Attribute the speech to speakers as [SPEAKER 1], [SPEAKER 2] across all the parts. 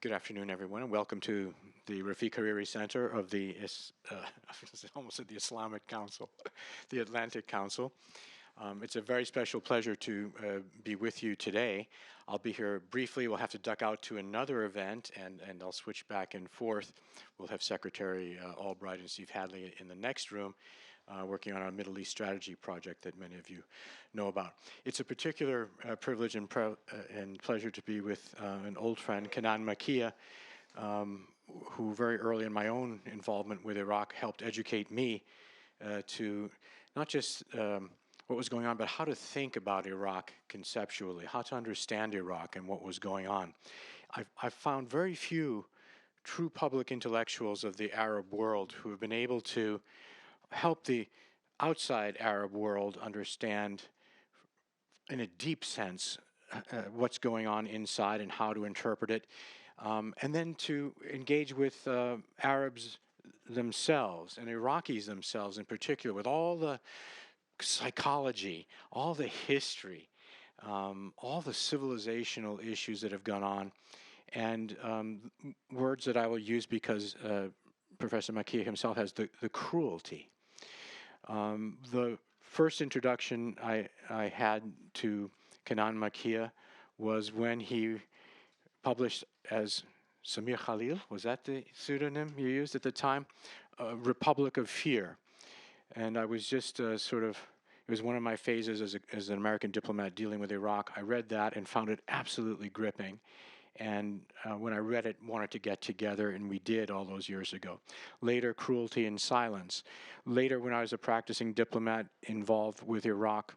[SPEAKER 1] Good afternoon, everyone, and welcome to the Rafiq Hariri Center of the, almost at the Islamic Council, the Atlantic Council. It's a very special pleasure to be with you today. I'll be here briefly. We'll have to duck out to another event, and I'll switch back and forth. We'll have Secretary Albright and Steve Hadley in the next room, working on our Middle East strategy project that many of you know about. It's a particular privilege and pleasure to be with an old friend, Kanan Makiya, who very early in my own involvement with Iraq helped educate me to not just what was going on, but how to think about Iraq conceptually, how to understand Iraq and what was going on. I've found very few true public intellectuals of the Arab world who have been able to help the outside Arab world understand in a deep sense what's going on inside and how to interpret it, and then to engage with Arabs themselves and Iraqis themselves in particular, with all the psychology, all the history, all the civilizational issues that have gone on, and words that I will use because Professor Makiya himself has the cruelty. The first introduction I had to Kanan Makiya was when he published as Samir Khalil, was that the pseudonym you used at the time? Republic of Fear. And I was just it was one of my phases as an American diplomat dealing with Iraq. I read that and found it absolutely gripping. And when I read it, wanted to get together, and we did all those years ago. Later, Cruelty and Silence. Later, when I was a practicing diplomat involved with Iraq,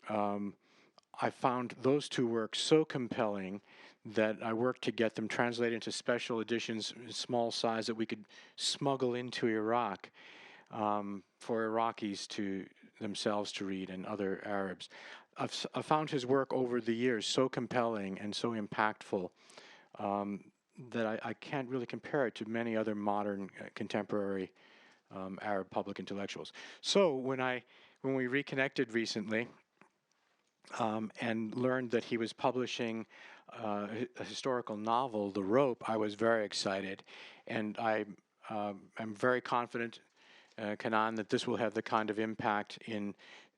[SPEAKER 1] I found those two works so compelling that I worked to get them translated into special editions, small size, that we could smuggle into Iraq for Iraqis to themselves to read and other Arabs. I've found his work over the years so compelling and so impactful that I can't really compare it to many other modern contemporary Arab public intellectuals. So when we reconnected recently and learned that he was publishing a historical novel, The Rope, I was very excited, and I'm very confident, Kanan, that this will have the kind of impact in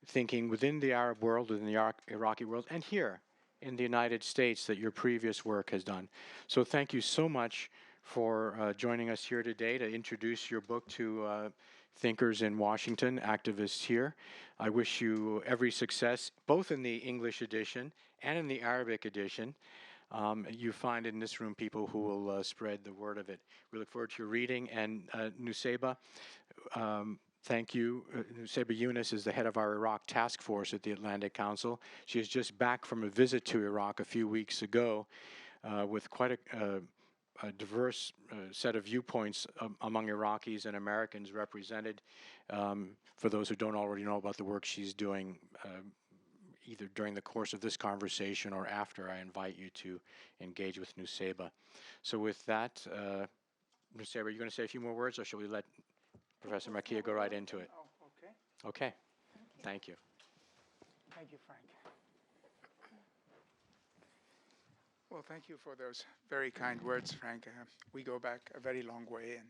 [SPEAKER 1] thinking within the Arab world, within the Iraqi world, and here in the United States that your previous work has done. So thank you so much for joining us here today to introduce your book to thinkers in Washington, activists here. I wish you every success, both in the English edition and in the Arabic edition. You find in this room people who will spread the word of it. We look forward to your reading. And Nusayba, thank you. Nusayba Yunus is the head of our Iraq task force at the Atlantic Council. She is just back from a visit to Iraq a few weeks ago with quite a diverse set of viewpoints among Iraqis and Americans represented. For those who don't already know about the work she's doing, either during the course of this conversation or after, I invite you to engage with Nusayba. So with that, Nusayba, are you going to say a few more words, or shall we let Professor Makiya go right into it?
[SPEAKER 2] Oh, okay.
[SPEAKER 1] Okay. Thank you.
[SPEAKER 2] Thank you, Frank. Well, thank you for those very kind words, Frank. We go back a very long way, and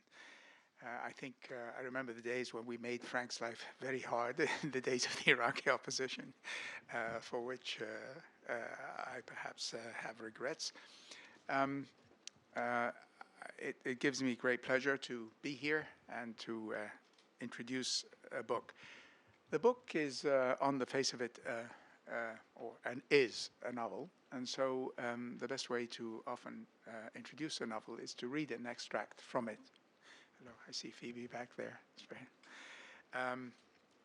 [SPEAKER 2] I think I remember the days when we made Frank's life very hard, the days of the Iraqi opposition, for which I perhaps have regrets. It gives me great pleasure to be here and to introduce a book. The book is, on the face of it, is a novel, and so the best way to often introduce a novel is to read an extract from it. Hello, I see Phoebe back there.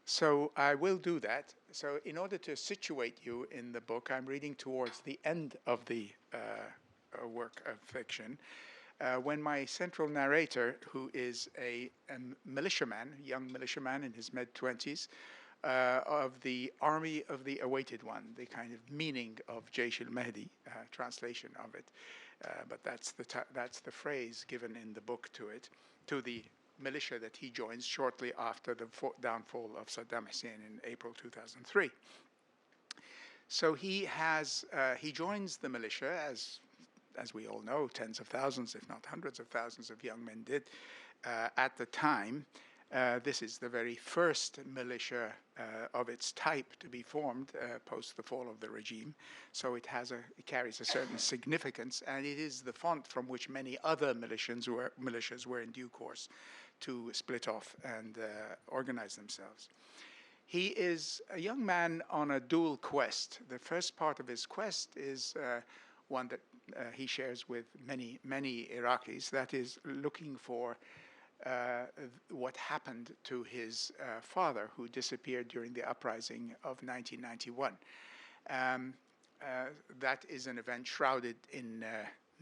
[SPEAKER 2] So I will do that. So in order to situate you in the book, I'm reading towards the end of the work of fiction, when my central narrator, who is a militiaman, young militiaman in his mid-20s, of the Army of the Awaited One, the kind of meaning of Jaysh al-Mahdi, translation of it. But that's the phrase given in the book to the militia that he joins shortly after the downfall of Saddam Hussein in April 2003. So he joins the militia, as as we all know, tens of thousands, if not hundreds of thousands of young men did at the time. This is the very first militia of its type to be formed post the fall of the regime. So it carries a certain significance, and it is the font from which many other militias were in due course to split off and organize themselves. He is a young man on a dual quest. The first part of his quest is one that he shares with many Iraqis, that is looking for what happened to his father, who disappeared during the uprising of 1991. That is an event shrouded in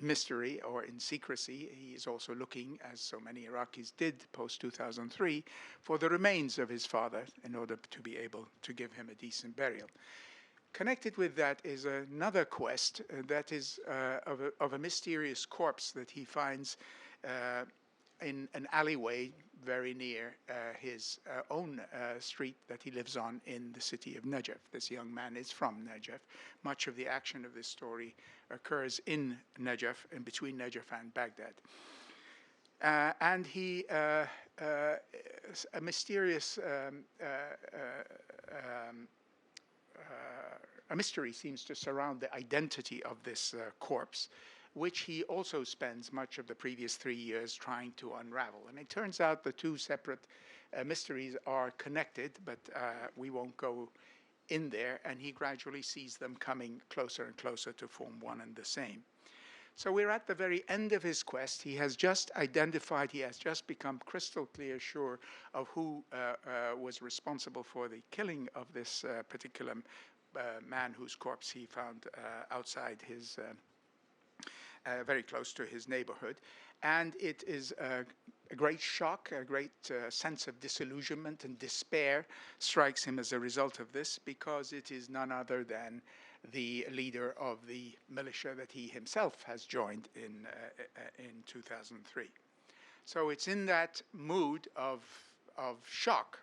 [SPEAKER 2] mystery or in secrecy. He is also looking, as so many Iraqis did post-2003, for the remains of his father in order to be able to give him a decent burial. Connected with that is another quest that is of a mysterious corpse that he finds in an alleyway very near his own street that he lives on in the city of Najaf. This young man is from Najaf. Much of the action of this story occurs in Najaf, in between Najaf and Baghdad. And he, a mysterious, a mystery seems to surround the identity of this corpse, which he also spends much of the previous 3 years trying to unravel. And it turns out the two separate mysteries are connected, but we won't go in there, and he gradually sees them coming closer and closer to form one and the same. So we're at the very end of his quest. He has just identified, he has just become crystal clear sure of who was responsible for the killing of this particular man whose corpse he found outside his very close to his neighborhood. And it is a great shock, a great sense of disillusionment and despair strikes him as a result of this, because it is none other than the leader of the militia that he himself has joined in 2003. So it's in that mood of shock,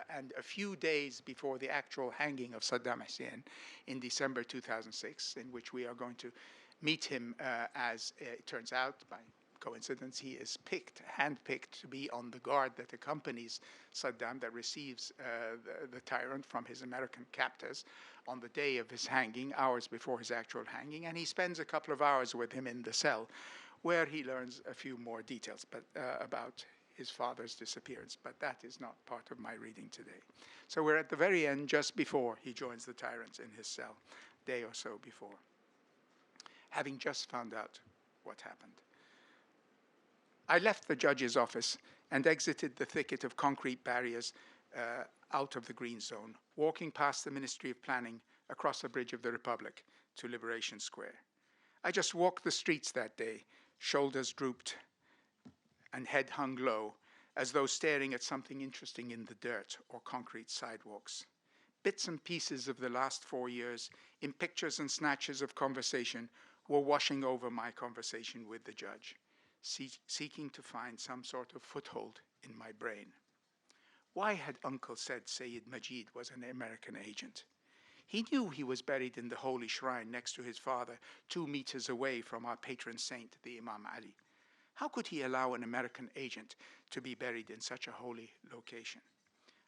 [SPEAKER 2] and a few days before the actual hanging of Saddam Hussein in December 2006, in which we are going to meet him, as it turns out, by coincidence, he is handpicked to be on the guard that accompanies Saddam, that receives the tyrant from his American captors on the day of his hanging, hours before his actual hanging, and he spends a couple of hours with him in the cell, where he learns a few more details about his father's disappearance, but that is not part of my reading today. So we're at the very end, just before he joins the tyrants in his cell, day or so before, having just found out what happened. I left the judge's office and exited the thicket of concrete barriers out of the green zone, walking past the Ministry of Planning across the Bridge of the Republic to Liberation Square. I just walked the streets that day, shoulders drooped and head hung low, as though staring at something interesting in the dirt or concrete sidewalks. Bits and pieces of the last 4 years, in pictures and snatches of conversation, were washing over my conversation with the judge, seeking to find some sort of foothold in my brain. Why had Uncle said Sayyid Majid was an American agent? He knew he was buried in the holy shrine next to his father, 2 meters away from our patron saint, the Imam Ali. How could he allow an American agent to be buried in such a holy location?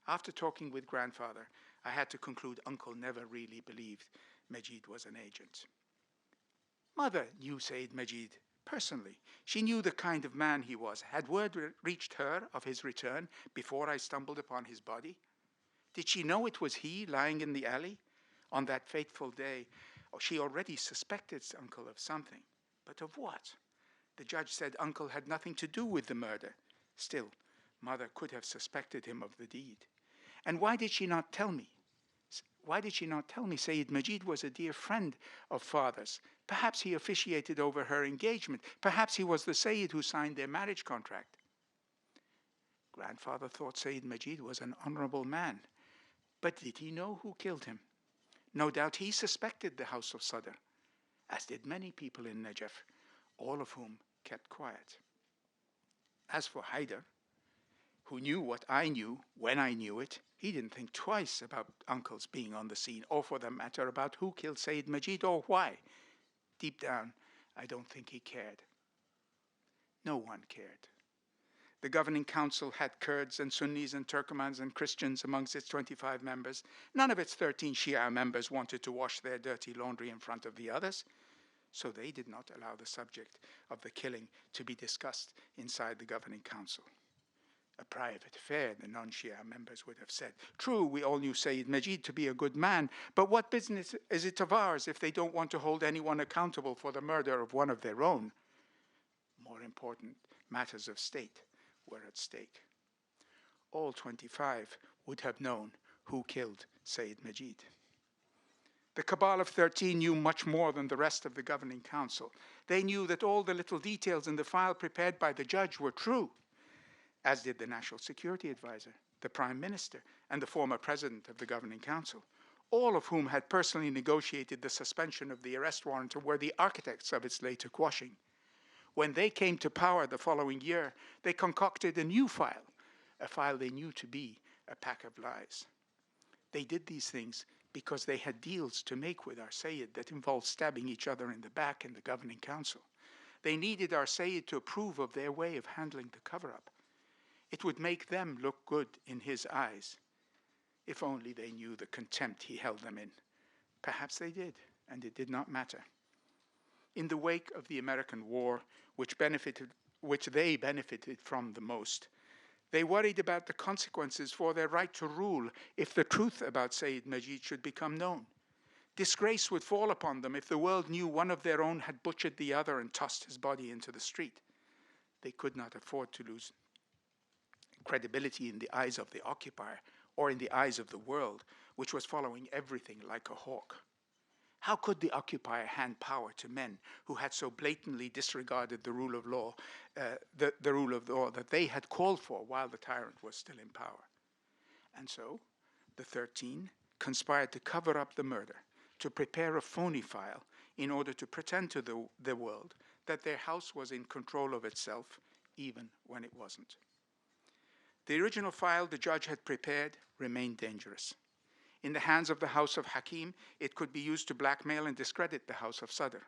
[SPEAKER 2] After talking with grandfather, I had to conclude Uncle never really believed Majid was an agent. Mother knew Sayyid Majid personally. She knew the kind of man he was. Had word reached her of his return before I stumbled upon his body? Did she know it was he lying in the alley on that fateful day? Oh, she already suspected Uncle of something, but of what? The judge said Uncle had nothing to do with the murder. Still, Mother could have suspected him of the deed. And why did she not tell me? Why did she not tell me Sayyid Majid was a dear friend of Father's? Perhaps he officiated over her engagement. Perhaps he was the Sayyid who signed their marriage contract. Grandfather thought Sayyid Majid was an honorable man. But did he know who killed him? No doubt he suspected the House of Sadr, as did many people in Najaf, all of whom kept quiet. As for Haider, who knew what I knew when I knew it, he didn't think twice about Uncle's being on the scene, or for that matter about who killed Sayyid Majid or why. Deep down, I don't think he cared. No one cared. The governing council had Kurds and Sunnis and Turkomans and Christians amongst its 25 members. None of its 13 Shia members wanted to wash their dirty laundry in front of the others, so they did not allow the subject of the killing to be discussed inside the governing council. A private affair, the non-Shia members would have said. True, we all knew Sayyid Majid to be a good man, but what business is it of ours if they don't want to hold anyone accountable for the murder of one of their own? More important matters of state were at stake. All 25 would have known who killed Sayyid Majid. The Cabal of 13 knew much more than the rest of the governing council. They knew that all the little details in the file prepared by the judge were true, as did the National Security Advisor, the Prime Minister, and the former President of the Governing Council, all of whom had personally negotiated the suspension of the arrest warrant and were the architects of its later quashing. When they came to power the following year, they concocted a new file, a file they knew to be a pack of lies. They did these things because they had deals to make with our Sayyid that involved stabbing each other in the back in the Governing Council. They needed our Sayyid to approve of their way of handling the cover-up. It would make them look good in his eyes. If only they knew the contempt he held them in. Perhaps they did, and it did not matter. In the wake of the American war, which they benefited from the most, they worried about the consequences for their right to rule if the truth about Sayyid Majid should become known. Disgrace would fall upon them if the world knew one of their own had butchered the other and tossed his body into the street. They could not afford to lose credibility in the eyes of the occupier or in the eyes of the world, which was following everything like a hawk. How could the occupier hand power to men who had so blatantly disregarded the rule of law, the rule of law that they had called for while the tyrant was still in power? And so, the 13 conspired to cover up the murder, to prepare a phony file in order to pretend to the world that their house was in control of itself, even when it wasn't. The original file the judge had prepared remained dangerous. In the hands of the House of Hakim, it could be used to blackmail and discredit the House of Sadr,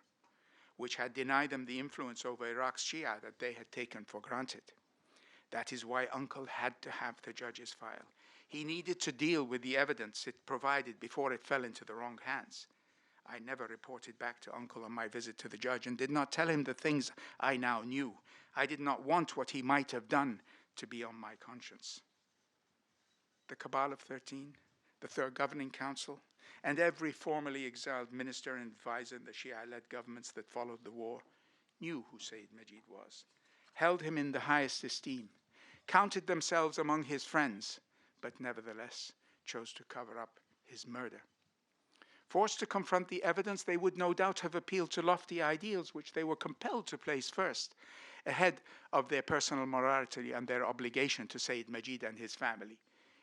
[SPEAKER 2] which had denied them the influence over Iraq's Shia that they had taken for granted. That is why Uncle had to have the judge's file. He needed to deal with the evidence it provided before it fell into the wrong hands. I never reported back to Uncle on my visit to the judge and did not tell him the things I now knew. I did not want what he might have done to be on my conscience. The Cabal of 13, the Third Governing Council, and every formerly exiled minister and advisor in the Shia-led governments that followed the war knew who Sayyid Majid was, held him in the highest esteem, counted themselves among his friends, but nevertheless chose to cover up his murder. Forced to confront the evidence, they would no doubt have appealed to lofty ideals which they were compelled to place first, ahead of their personal morality and their obligation to Sayyid Majid and his family.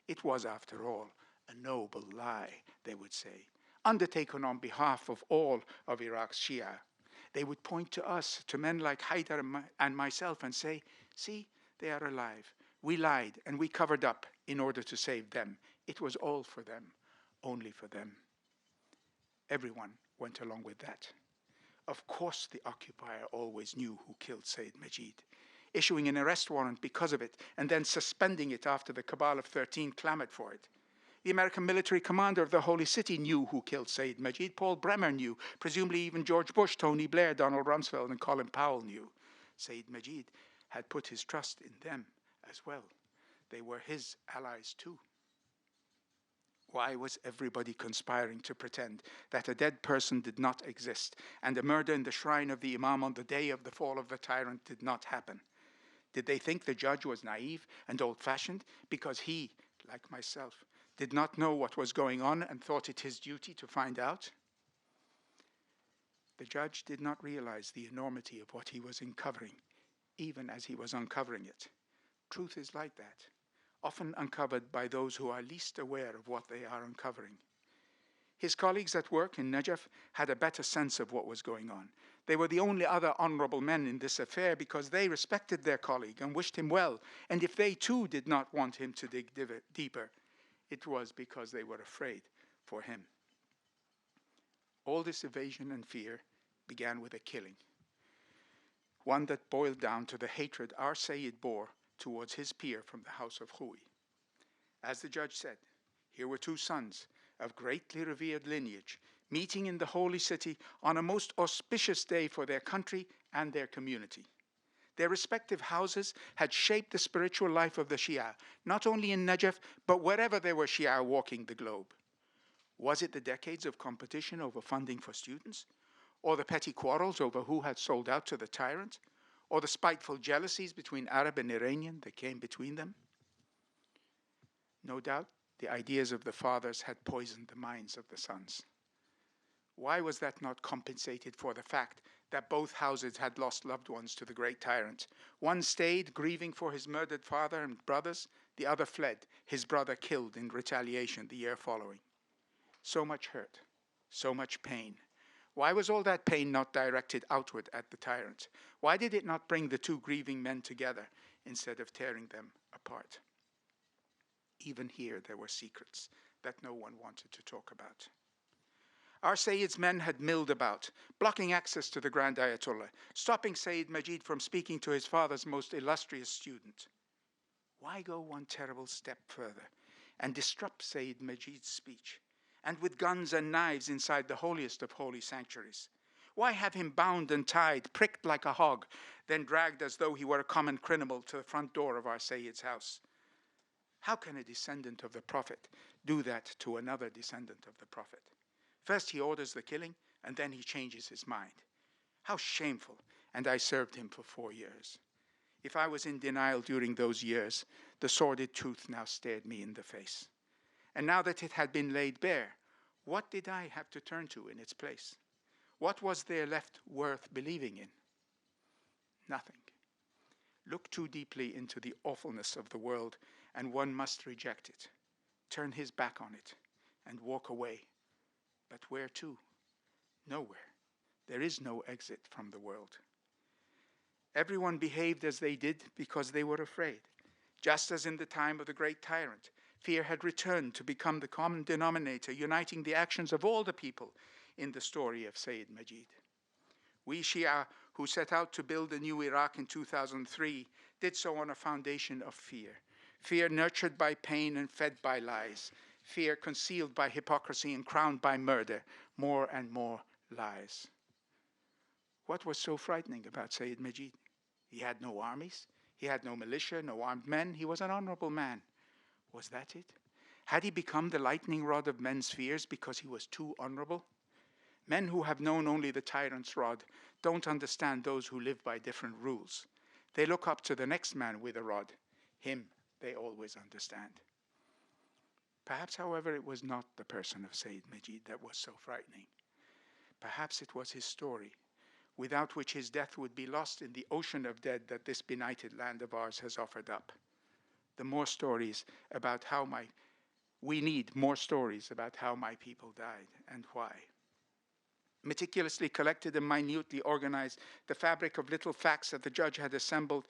[SPEAKER 2] It was, after all, a noble lie, they would say, undertaken on behalf of all of Iraq's Shia. They would point to us, to men like Haidar and myself, and say, see, they are alive. We lied and we covered up in order to save them. It was all for them, only for them. Everyone went along with that. Of course, the occupier always knew who killed Sayyid Majid, issuing an arrest warrant because of it and then suspending it after the Cabal of 13 clamored for it. The American military commander of the Holy City knew who killed Sayyid Majid. Paul Bremer knew. Presumably even George Bush, Tony Blair, Donald Rumsfeld, and Colin Powell knew. Sayyid Majid had put his trust in them as well. They were his allies too. Why was everybody conspiring to pretend that a dead person did not exist and a murder in the shrine of the Imam on the day of the fall of the tyrant did not happen? Did they think the judge was naive and old-fashioned because he, like myself, did not know what was going on and thought it his duty to find out? The judge did not realize the enormity of what he was uncovering, even as he was uncovering it. Truth is like that, often uncovered by those who are least aware of what they are uncovering. His colleagues at work in Najaf had a better sense of what was going on. They were the only other honorable men in this affair because they respected their colleague and wished him well, and if they too did not want him to dig deeper, it was because they were afraid for him. All this evasion and fear began with a killing. one that boiled down to the hatred our Sayyid bore towards his peer from the house of Hui. As the judge said, here were two sons of greatly revered lineage meeting in the holy city on a most auspicious day for their country and their community. Their respective houses had shaped the spiritual life of the Shia, not only in Najaf, but wherever there were Shia walking the globe. Was it the decades of competition over funding for students? Or the petty quarrels over who had sold out to the tyrant? Or the spiteful jealousies between Arab and Iranian that came between them? No doubt, the ideas of the fathers had poisoned the minds of the sons. Why was that not compensated for the fact that both houses had lost loved ones to the great tyrant? One stayed, grieving for his murdered father and brothers. The other fled, his brother killed in retaliation the year following. So much hurt, so much pain. Why was all that pain not directed outward at the tyrant? Why did it not bring the two grieving men together instead of tearing them apart? Even here there were secrets that no one wanted to talk about. Our Sayyid's men had milled about, blocking access to the Grand Ayatollah, stopping Sayyid Majid from speaking to his father's most illustrious student. Why go one terrible step further and disrupt Sayyid Majid's speech, and with guns and knives inside the holiest of holy sanctuaries? Why have him bound and tied, pricked like a hog, then dragged as though he were a common criminal to the front door of our Sayyid's house? How can a descendant of the Prophet do that to another descendant of the Prophet? First he orders the killing, and then he changes his mind. How shameful, and I served him for 4 years. If I was in denial during those years, the sordid truth now stared me in the face. And now that it had been laid bare, what did I have to turn to in its place? What was there left worth believing in? Nothing. Look too deeply into the awfulness of the world, and one must reject it, turn his back on it, and walk away. But where to? Nowhere. There is no exit from the world. Everyone behaved as they did because they were afraid. Just as in the time of the great tyrant, fear had returned to become the common denominator, uniting the actions of all the people in the story of Sayyid Majid. We Shia, who set out to build a new Iraq in 2003, did so on a foundation of fear. Fear nurtured by pain and fed by lies. Fear concealed by hypocrisy and crowned by murder. More and more lies. What was so frightening about Sayyid Majid? He had no armies. He had no militia, no armed men. He was an honorable man. Was that it? Had he become the lightning rod of men's fears because he was too honorable? Men who have known only the tyrant's rod don't understand those who live by different rules. They look up to the next man with a rod. Him they always understand. Perhaps, however, it was not the person of Sayyid Majid that was so frightening. Perhaps it was his story, without which his death would be lost in the ocean of dead that this benighted land of ours has offered up. The more stories about how we need more stories about how my people died and why. Meticulously collected and minutely organized, the fabric of little facts that the judge had assembled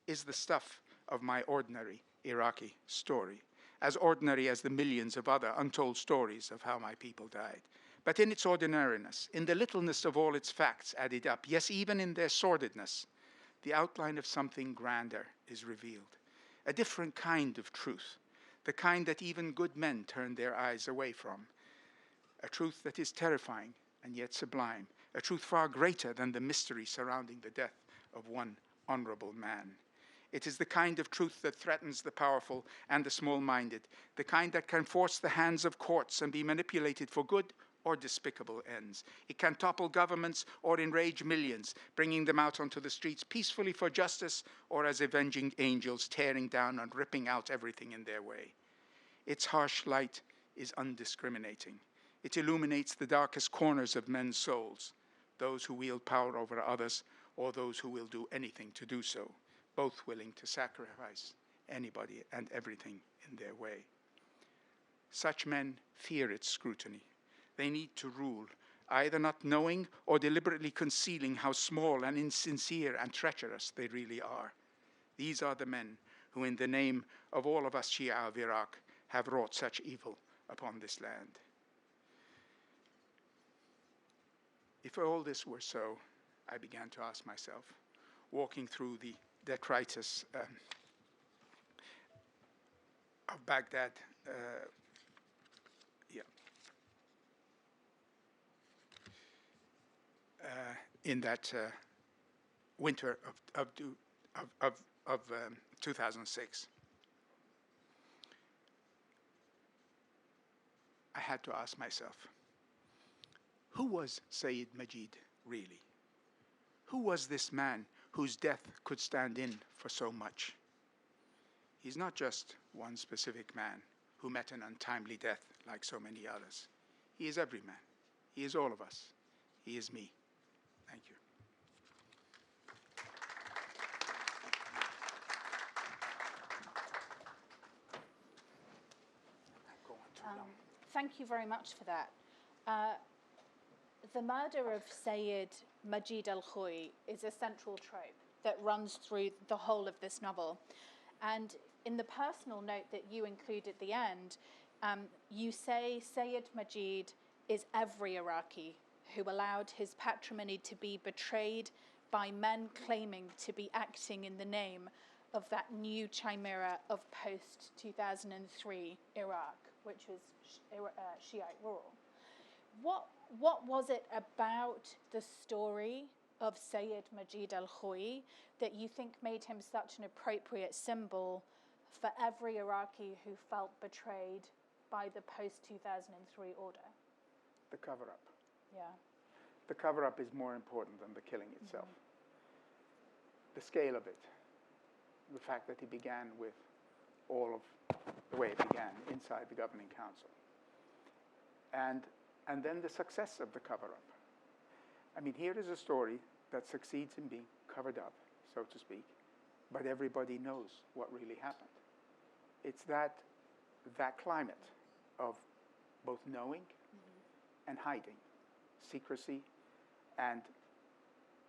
[SPEAKER 2] is the stuff of my ordinary Iraqi story, as ordinary as the millions of other untold stories of how my people died. But in its ordinariness, in the littleness of all its facts added up, yes, even in their sordidness, the outline of something grander is revealed. A different kind of truth, the kind that even good men turn their eyes away from. A truth that is terrifying and yet sublime, a truth far greater than the mystery surrounding the death of one honorable man. It is the kind of truth that threatens the powerful and the small-minded, the kind that can force the hands of courts and be manipulated for good or despicable ends. It can topple governments or enrage millions, bringing them out onto the streets peacefully for justice or as avenging angels tearing down and ripping out everything in their way. Its harsh light is undiscriminating. It illuminates the darkest corners of men's souls, those who wield power over others or those who will do anything to do so, both willing to sacrifice anybody and everything in their way. Such men fear its scrutiny. They need to rule, either not knowing or deliberately concealing how small and insincere and treacherous they really are. These are the men who, in the name of all of us Shia of Iraq, have wrought such evil upon this land. If all this were so, I began to ask myself, walking through the detritus of Baghdad. Yeah. In that winter of 2006. I had to ask myself, who was Sayyid Majid really? Who was this man whose death could stand in for so much? He's not just one specific man who met an untimely death like so many others. He is every man. He is all of us. He is me. Thank you.
[SPEAKER 3] Thank you very much for that. The murder of Sayyid Majid al-Khoury is a central trope that runs through the whole of this novel. And in the personal note that you include at the end, you say Sayyid Majid is every Iraqi who allowed his patrimony to be betrayed by men claiming to be acting in the name of that new chimera of post-2003 Iraq, which was Shiite rule. What was it about the story of Sayyid Majid al-Khoury that you think made him such an appropriate symbol for every Iraqi who felt betrayed by the post-2003 order?
[SPEAKER 2] The cover-up.
[SPEAKER 3] Yeah.
[SPEAKER 2] The cover-up is more important than the killing itself. The scale of it, the fact that he began with all of the way it began inside the governing council, and then the success of the cover-up. I mean, here is a story that succeeds in being covered up, so to speak, but everybody knows what really happened. It's that climate of both knowing and hiding, secrecy and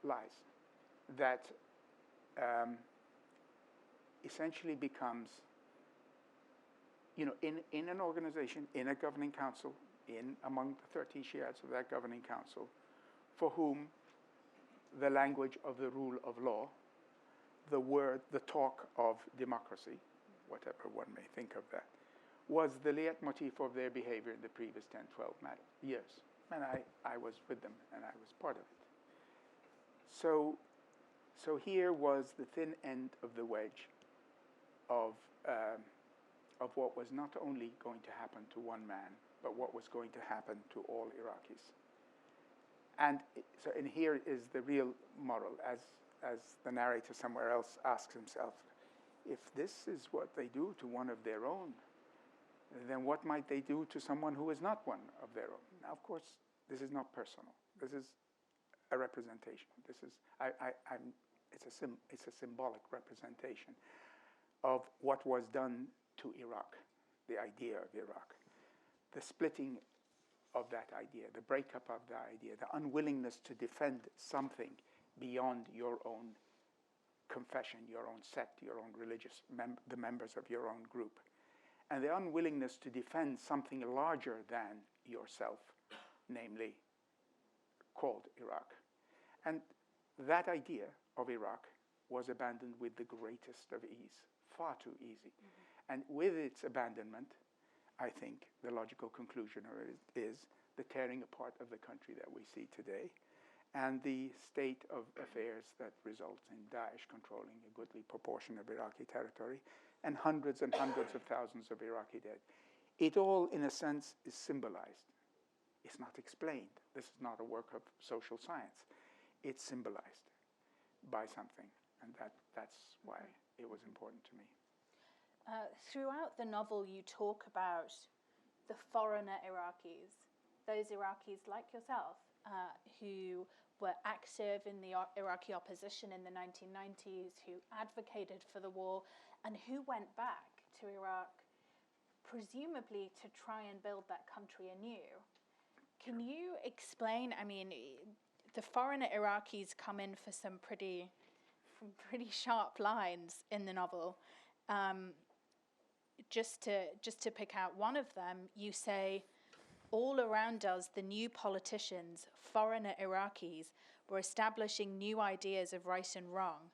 [SPEAKER 2] lies, that essentially becomes, in an organization, in a governing council, among the 13 Shiites of that governing council, for whom the language of the rule of law, the talk of democracy, whatever one may think of that, was the leitmotif of their behavior in the previous 10, 12 years. And I was with them, and I was part of it. So here was the thin end of the wedge of what was not only going to happen to one man, but what was going to happen to all Iraqis. And here is the real moral, as the narrator somewhere else asks himself, if this is what they do to one of their own, then what might they do to someone who is not one of their own? Now, of course, this is not personal. This is a representation. This is it's a symbolic representation of what was done to Iraq, the idea of Iraq, the splitting of that idea, the breakup of the idea, the unwillingness to defend something beyond your own confession, your own sect, your own religious, the members of your own group, and the unwillingness to defend something larger than yourself, namely called Iraq. And that idea of Iraq was abandoned with the greatest of ease, far too easy. And with its abandonment, I think the logical conclusion is the tearing apart of the country that we see today, and the state of affairs that results in Daesh controlling a goodly proportion of Iraqi territory, and hundreds of thousands of Iraqi dead. It all, in a sense, is symbolized. It's not explained. This is not a work of social science. It's symbolized by something, and that's why it was important to me.
[SPEAKER 3] Throughout the novel, you talk about the foreigner Iraqis, those Iraqis like yourself who were active in the Iraqi opposition in the 1990s, who advocated for the war, and who went back to Iraq, presumably to try and build that country anew. Can you explain, I mean, the foreigner Iraqis come in for some pretty sharp lines in the novel. Just to pick out one of them, you say, all around us, the new politicians, foreigner Iraqis, were establishing new ideas of right and wrong.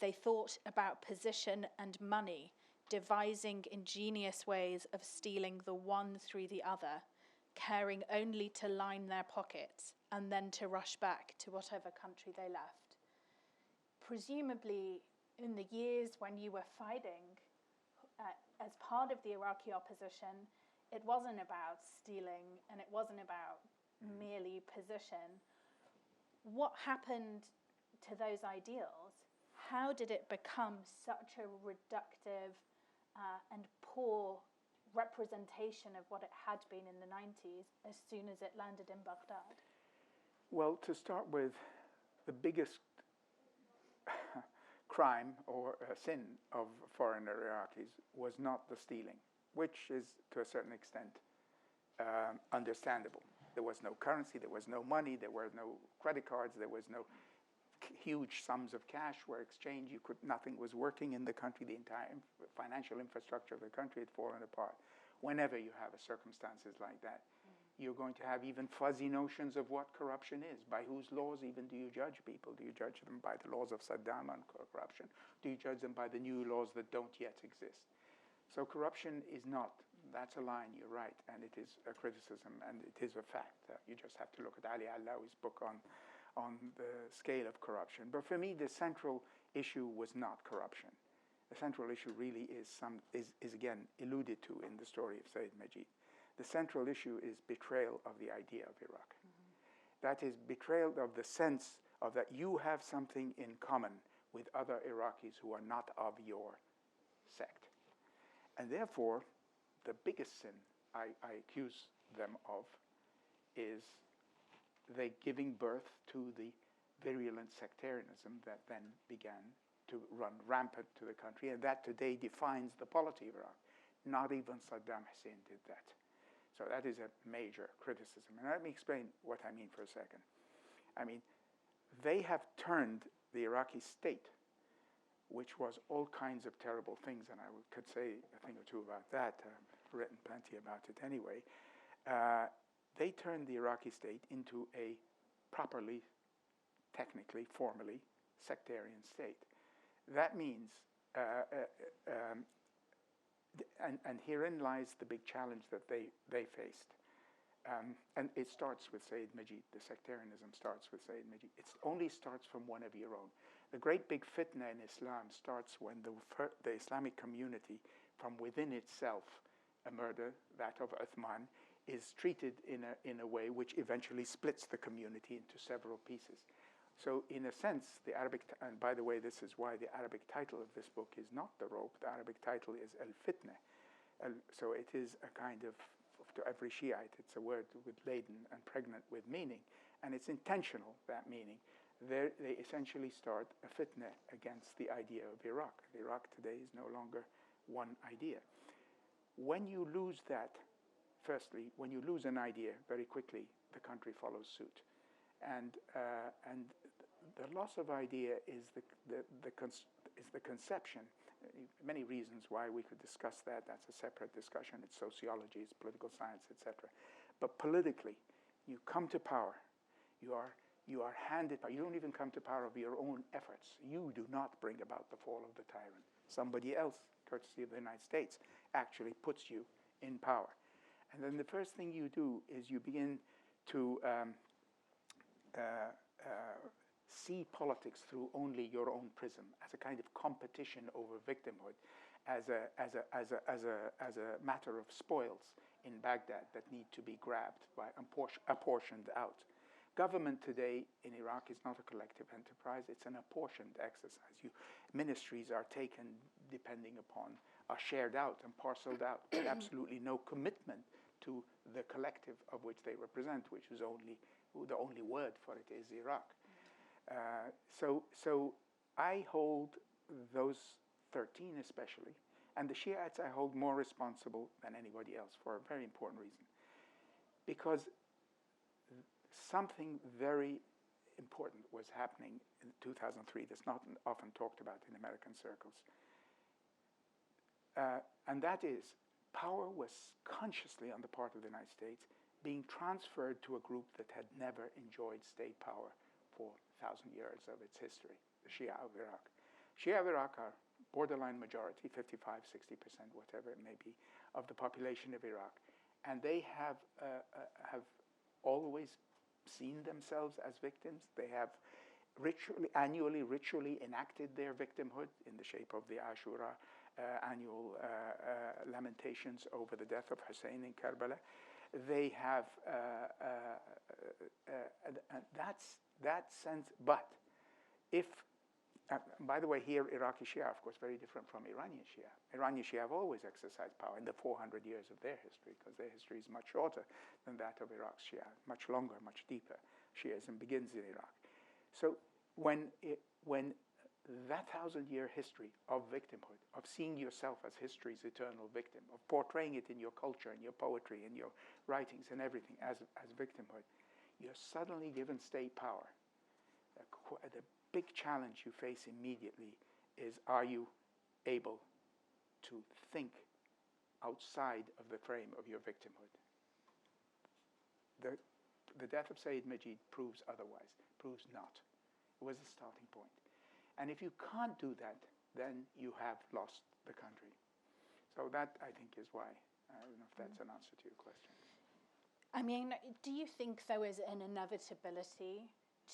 [SPEAKER 3] They thought about position and money, devising ingenious ways of stealing the one through the other, caring only to line their pockets and then to rush back to whatever country they left. Presumably, in the years when you were fighting as part of the Iraqi opposition, it wasn't about stealing and it wasn't about merely position. What happened to those ideals? How did it become such a reductive and poor representation of what it had been in the 90s as soon as it landed in Baghdad?
[SPEAKER 2] Well, to start with, the biggest crime or sin of foreign Iraqis was not the stealing, which is to a certain extent understandable. There was no currency, there was no money, there were no credit cards, there was no huge sums of cash were exchanged. Nothing was working in the country. The entire financial infrastructure of the country had fallen apart. Whenever you have circumstances like that, you're going to have even fuzzy notions of what corruption is. By whose laws even do you judge people? Do you judge them by the laws of Saddam on corruption? Do you judge them by the new laws that don't yet exist? So corruption is not. That's a line, you're right, and it is a criticism, and it is a fact. You just have to look at Ali Alawi's book on the scale of corruption. But for me, the central issue was not corruption. The central issue really is again alluded to in the story of Sayyid Majid. The central issue is betrayal of the idea of Iraq. That is betrayal of the sense of that you have something in common with other Iraqis who are not of your sect. And therefore, the biggest sin I accuse them of is they giving birth to the virulent sectarianism that then began to run rampant to the country, and that today defines the polity of Iraq. Not even Saddam Hussein did that. So that is a major criticism. And let me explain what I mean for a second. I mean, they have turned the Iraqi state, which was all kinds of terrible things, and I could say a thing or two about that. I've written plenty about it anyway. They turned the Iraqi state into a properly, technically, formally sectarian state. That means, and herein lies the big challenge that they faced. And it starts with Sayyid Majid. The sectarianism starts with Sayyid Majid. It only starts from one of your own. The great big fitna in Islam starts when the Islamic community, from within itself, a murder, that of Uthman, is treated in a way which eventually splits the community into several pieces. So in a sense, the Arabic, and by the way, this is why the Arabic title of this book is not The Rope. The Arabic title is Al-Fitna. So it is a kind of, to every Shiite, it's a word laden and pregnant with meaning. And it's intentional, that meaning. They essentially start a fitna against the idea of Iraq. Iraq today is no longer one idea. When you lose that, firstly, when you lose an idea, very quickly the country follows suit. And the loss of idea is the conception. Many reasons why we could discuss that. That's a separate discussion. It's sociology, it's political science, etc. But politically, you come to power. You are handed power. You don't even come to power of your own efforts. You do not bring about the fall of the tyrant. Somebody else, courtesy of the United States, actually puts you in power. And then the first thing you do is you begin to see politics through only your own prism, as a kind of competition over victimhood, as a matter of spoils in Baghdad that need to be grabbed by apportioned out. Government today in Iraq is not a collective enterprise, it's an apportioned exercise. Ministries are taken depending upon, are shared out and parceled out, with absolutely no commitment to the collective of which they represent, which is the only word for it is Iraq. So I hold those 13 especially, and the Shiites I hold more responsible than anybody else for a very important reason. Because something very important was happening in 2003 that's not often talked about in American circles. And that is, power was consciously on the part of the United States being transferred to a group that had never enjoyed state power for 1,000 years of its history, the Shia of Iraq. Shia of Iraq are borderline majority, 55, 60%, whatever it may be, of the population of Iraq. And they have always seen themselves as victims. They have annually ritually enacted their victimhood in the shape of the Ashura annual lamentations over the death of Hussein in Karbala. They have that's that sense. But if by the way, here Iraqi Shia, of course, very different from Iranian Shia. Iranian Shia have always exercised power in the 400 years of their history, because their history is much shorter than that of Iraq's Shia, much longer, much deeper. Shiism begins in Iraq. So when that 1,000-year history of victimhood, of seeing yourself as history's eternal victim, of portraying it in your culture, in your poetry, in your writings and everything as victimhood, you're suddenly given state power. The big challenge you face immediately is, are you able to think outside of the frame of your victimhood? The death of Sayyid Majid proves otherwise, proves not. It was the starting point. And if you can't do that, then you have lost the country. So that, I think, is why. I don't know if that's an answer to your question.
[SPEAKER 3] I mean, do you think there is an inevitability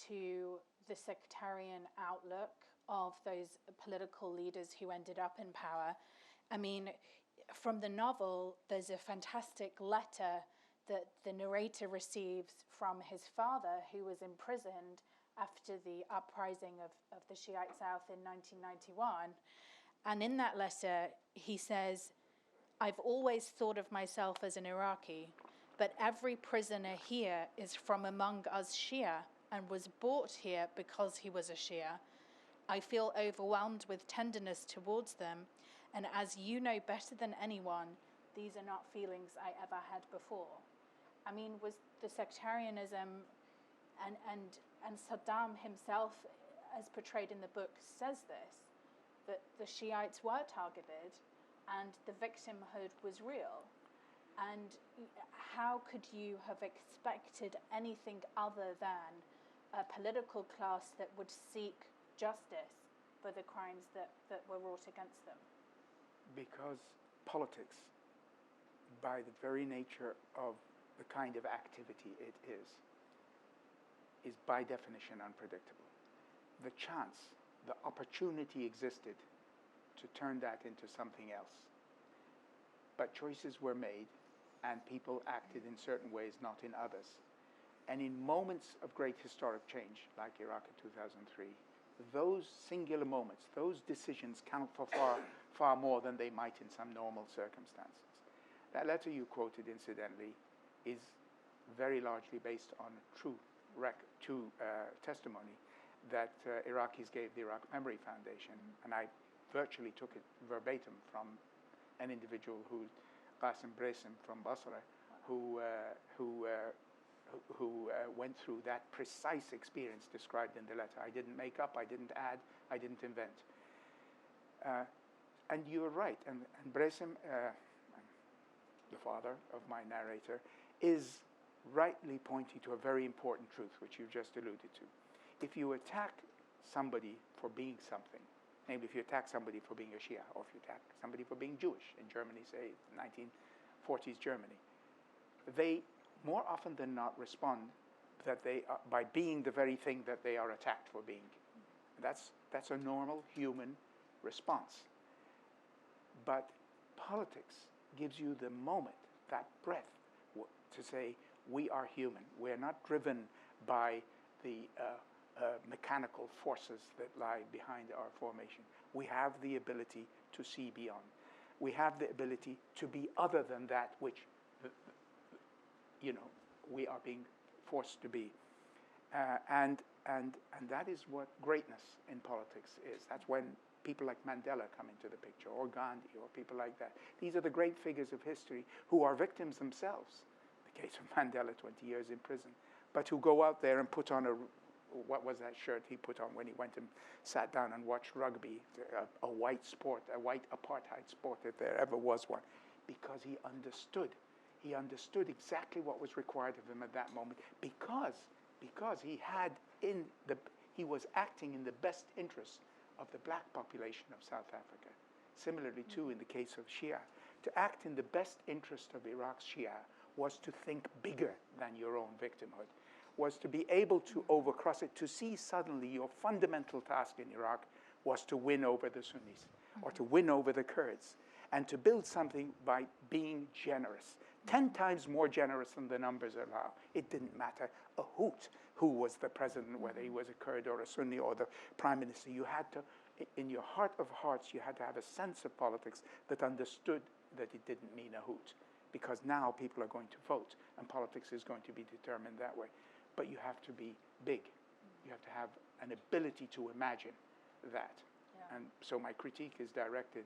[SPEAKER 3] to the sectarian outlook of those political leaders who ended up in power? I mean, from the novel, there's a fantastic letter that the narrator receives from his father, who was imprisoned after the uprising of the Shiite South in 1991. And in that letter, he says, "I've always thought of myself as an Iraqi, but every prisoner here is from among us Shia and was brought here because he was a Shia. I feel overwhelmed with tenderness towards them, and as you know better than anyone, these are not feelings I ever had before." I mean, was the sectarianism, and Saddam himself, as portrayed in the book, says this, that the Shiites were targeted and the victimhood was real. And how could you have expected anything other than a political class that would seek justice for the crimes that were wrought against them?
[SPEAKER 2] Because politics, by the very nature of the kind of activity it is by definition unpredictable. The chance, the opportunity existed to turn that into something else. But choices were made, and people acted in certain ways, not in others. And in moments of great historic change, like Iraq in 2003, those singular moments, those decisions count for far more than they might in some normal circumstances. That letter you quoted, incidentally, is very largely based on true testimony that Iraqis gave the Iraq Memory Foundation, and I virtually took it verbatim from an individual Qasim Bresim from Basra, who went through that precise experience described in the letter. I didn't make up, I didn't add, I didn't invent. And you're right, and Bresim, the father of my narrator, is rightly pointing to a very important truth, which you just alluded to. If you attack somebody for being something, namely if you attack somebody for being a Shia, or if you attack somebody for being Jewish in Germany, say 1940s Germany, they more often than not respond that they are, by being the very thing that they are attacked for being. That's a normal human response. But politics gives you the moment, that breath, to say, we are human. We're not driven by the mechanical forces that lie behind our formation. We have the ability to see beyond. We have the ability to be other than that which, we are being forced to be. And that is what greatness in politics is. That's when people like Mandela come into the picture, or Gandhi, or people like that. These are the great figures of history who are victims themselves. The case of Mandela, 20 years in prison, but who go out there and put on what was that shirt he put on when he went and sat down and watched rugby, a white sport, a white apartheid sport, if there ever was one, because he understood. He understood exactly what was required of him at that moment, because he was acting in the best interests of the black population of South Africa. Similarly, too, in the case of Shia, to act in the best interest of Iraq's Shia was to think bigger than your own victimhood, was to be able to overcross it, to see suddenly your fundamental task in Iraq was to win over the Sunnis or to win over the Kurds, and to build something by being generous. 10 times more generous than the numbers allow. It didn't matter a hoot who was the president, whether he was a Kurd or a Sunni or the prime minister. You had to, in your heart of hearts, you had to have a sense of politics that understood that it didn't mean a hoot, because now people are going to vote and politics is going to be determined that way. But you have to be big. You have to have an ability to imagine that. Yeah. And so my critique is directed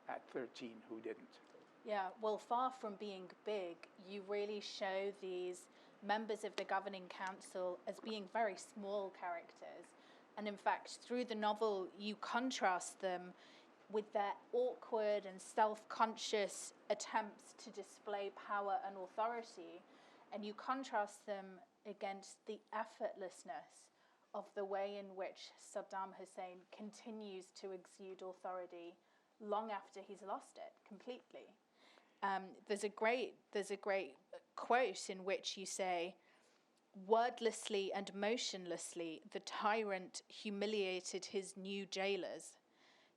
[SPEAKER 2] at 13 who didn't.
[SPEAKER 3] Yeah, well, far from being big, you really show these members of the governing council as being very small characters. And in fact, through the novel, you contrast them with their awkward and self-conscious attempts to display power and authority. And you contrast them against the effortlessness of the way in which Saddam Hussein continues to exude authority long after he's lost it completely. There's a great quote in which you say, "Wordlessly and motionlessly, the tyrant humiliated his new jailers.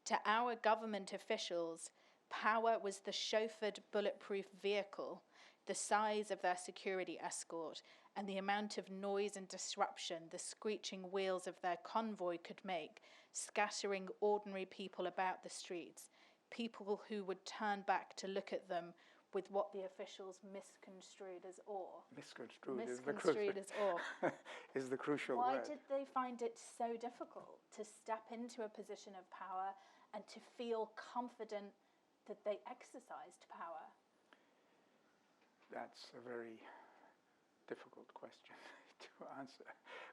[SPEAKER 3] To our government officials, power was the chauffeured bulletproof vehicle, the size of their security escort, and the amount of noise and disruption the screeching wheels of their convoy could make, scattering ordinary people about the streets, people who would turn back to look at them with what the officials misconstrued as awe."
[SPEAKER 2] Misconstrued
[SPEAKER 3] as awe.
[SPEAKER 2] is the crucial
[SPEAKER 3] Why
[SPEAKER 2] word.
[SPEAKER 3] did they find it so difficult to step into a position of power and to feel confident that they exercised power?
[SPEAKER 2] That's a very difficult question to answer.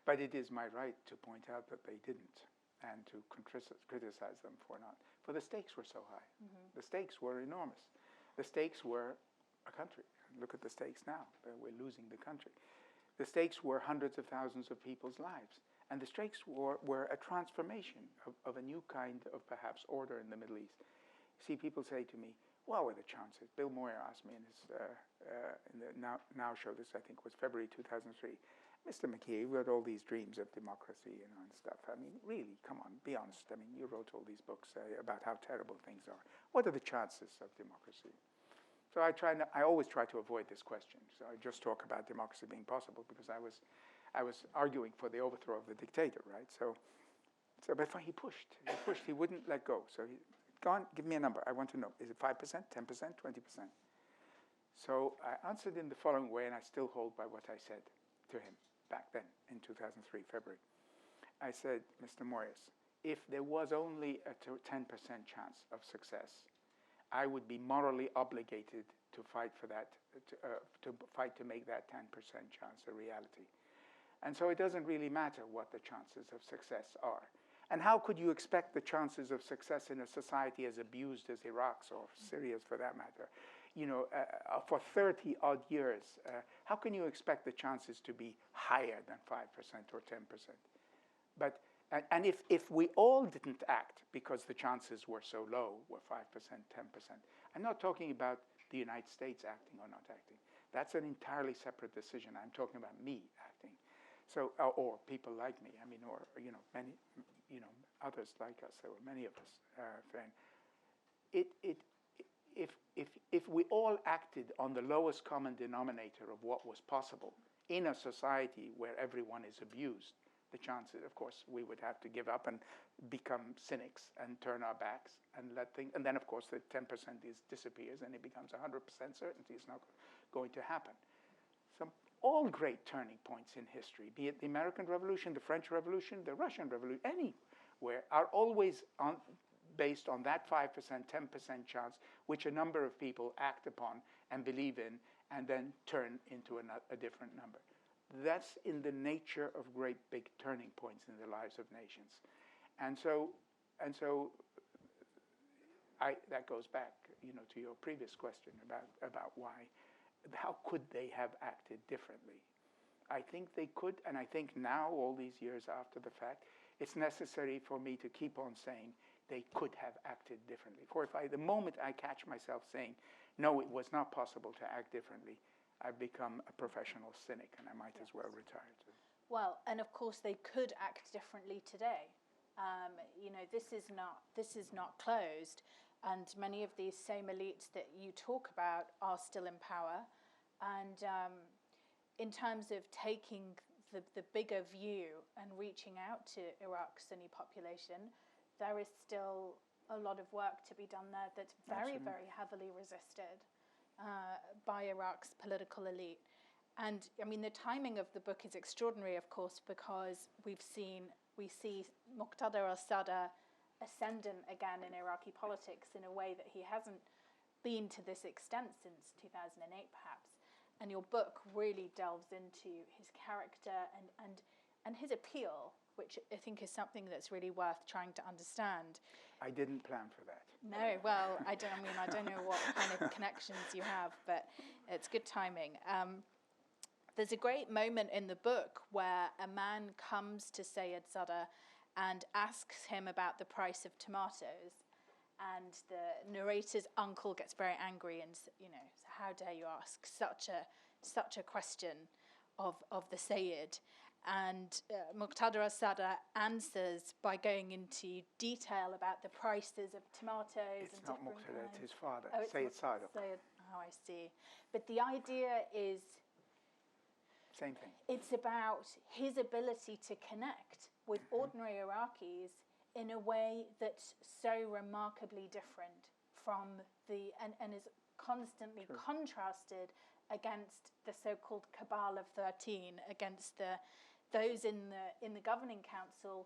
[SPEAKER 2] But it is my right to point out that they didn't, and to criticize them for not. For the stakes were so high. The stakes were enormous. The stakes were a country. Look at the stakes now. We're losing the country. The stakes were hundreds of thousands of people's lives. And the stakes were a transformation of a new kind of perhaps order in the Middle East. See, people say to me, what were the chances? Bill Moyer asked me in his in the Now show, this I think was February 2003, Mr. Makiya, you wrote all these dreams of democracy and stuff. I mean, really, come on, be honest. I mean, you wrote all these books about how terrible things are. What are the chances of democracy? So I always try to avoid this question. So I just talk about democracy being possible because I was arguing for the overthrow of the dictator, right? But he pushed, he wouldn't let go. So go on, give me a number. I want to know, is it 5%, 10%, 20%? So I answered in the following way, and I still hold by what I said to him back then in 2003, February. I said, Mr. Moyes, if there was only a 10% chance of success, I would be morally obligated to fight for that, to fight to make that 10% chance a reality. And so it doesn't really matter what the chances of success are. And how could you expect the chances of success in a society as abused as Iraq's or Syria's for that matter? You know, for 30 odd years, how can you expect the chances to be higher than 5% or 10%? But, and if we all didn't act because the chances were so low, were 5%, 10%, I'm not talking about the United States acting or not acting. That's an entirely separate decision. I'm talking about me acting. So, or people like me, I mean, or, you know, many, you know, others like us, there were many of us, if we all acted on the lowest common denominator of what was possible in a society where everyone is abused, the chances, of course, we would have to give up and become cynics and turn our backs and let things, and then of course the 10% disappears and it becomes 100% certainty it's not going to happen. All great turning points in history, be it the American Revolution, the French Revolution, the Russian Revolution, anywhere, are always based on that 5%, 10% chance, which a number of people act upon and believe in, and then turn into a different number. That's in the nature of great big turning points in the lives of nations. And so that goes back, you know, to your previous question about why. How could they have acted differently? I think they could, and I think now, all these years after the fact, it's necessary for me to keep on saying they could have acted differently. For the moment I catch myself saying, no, it was not possible to act differently, I've become a professional cynic, and I might as well retire too.
[SPEAKER 3] Well, and of course they could act differently today. This is not closed, and many of these same elites that you talk about are still in power. And in terms of taking the bigger view and reaching out to Iraq's Sunni population, there is still a lot of work to be done there that's very,
[SPEAKER 2] Absolutely.
[SPEAKER 3] very heavily resisted by Iraq's political elite. And I mean, the timing of the book is extraordinary, of course, because we see Muqtada al-Sadr ascendant again in Iraqi politics in a way that he hasn't been to this extent since 2008, perhaps. And your book really delves into his character and his appeal, which I think is something that's really worth trying to understand.
[SPEAKER 2] I didn't plan for that.
[SPEAKER 3] No, well, I don't know what kind of connections you have, but it's good timing. There's a great moment in the book where a man comes to Sayyid Sadr and asks him about the price of tomatoes, and the narrator's uncle gets very angry and, how dare you ask such a question of the Sayyid? And Muqtada al-Sadr answers by going into detail about the prices of tomatoes.
[SPEAKER 2] It's not Muqtada, it's his father,
[SPEAKER 3] Oh, it's
[SPEAKER 2] Sayyid Sadr.
[SPEAKER 3] Oh, I see. But the idea is,
[SPEAKER 2] Same thing.
[SPEAKER 3] it's about his ability to connect with ordinary Iraqis in a way that's so remarkably different from and is constantly contrasted against the so-called Cabal of 13, against those in the governing council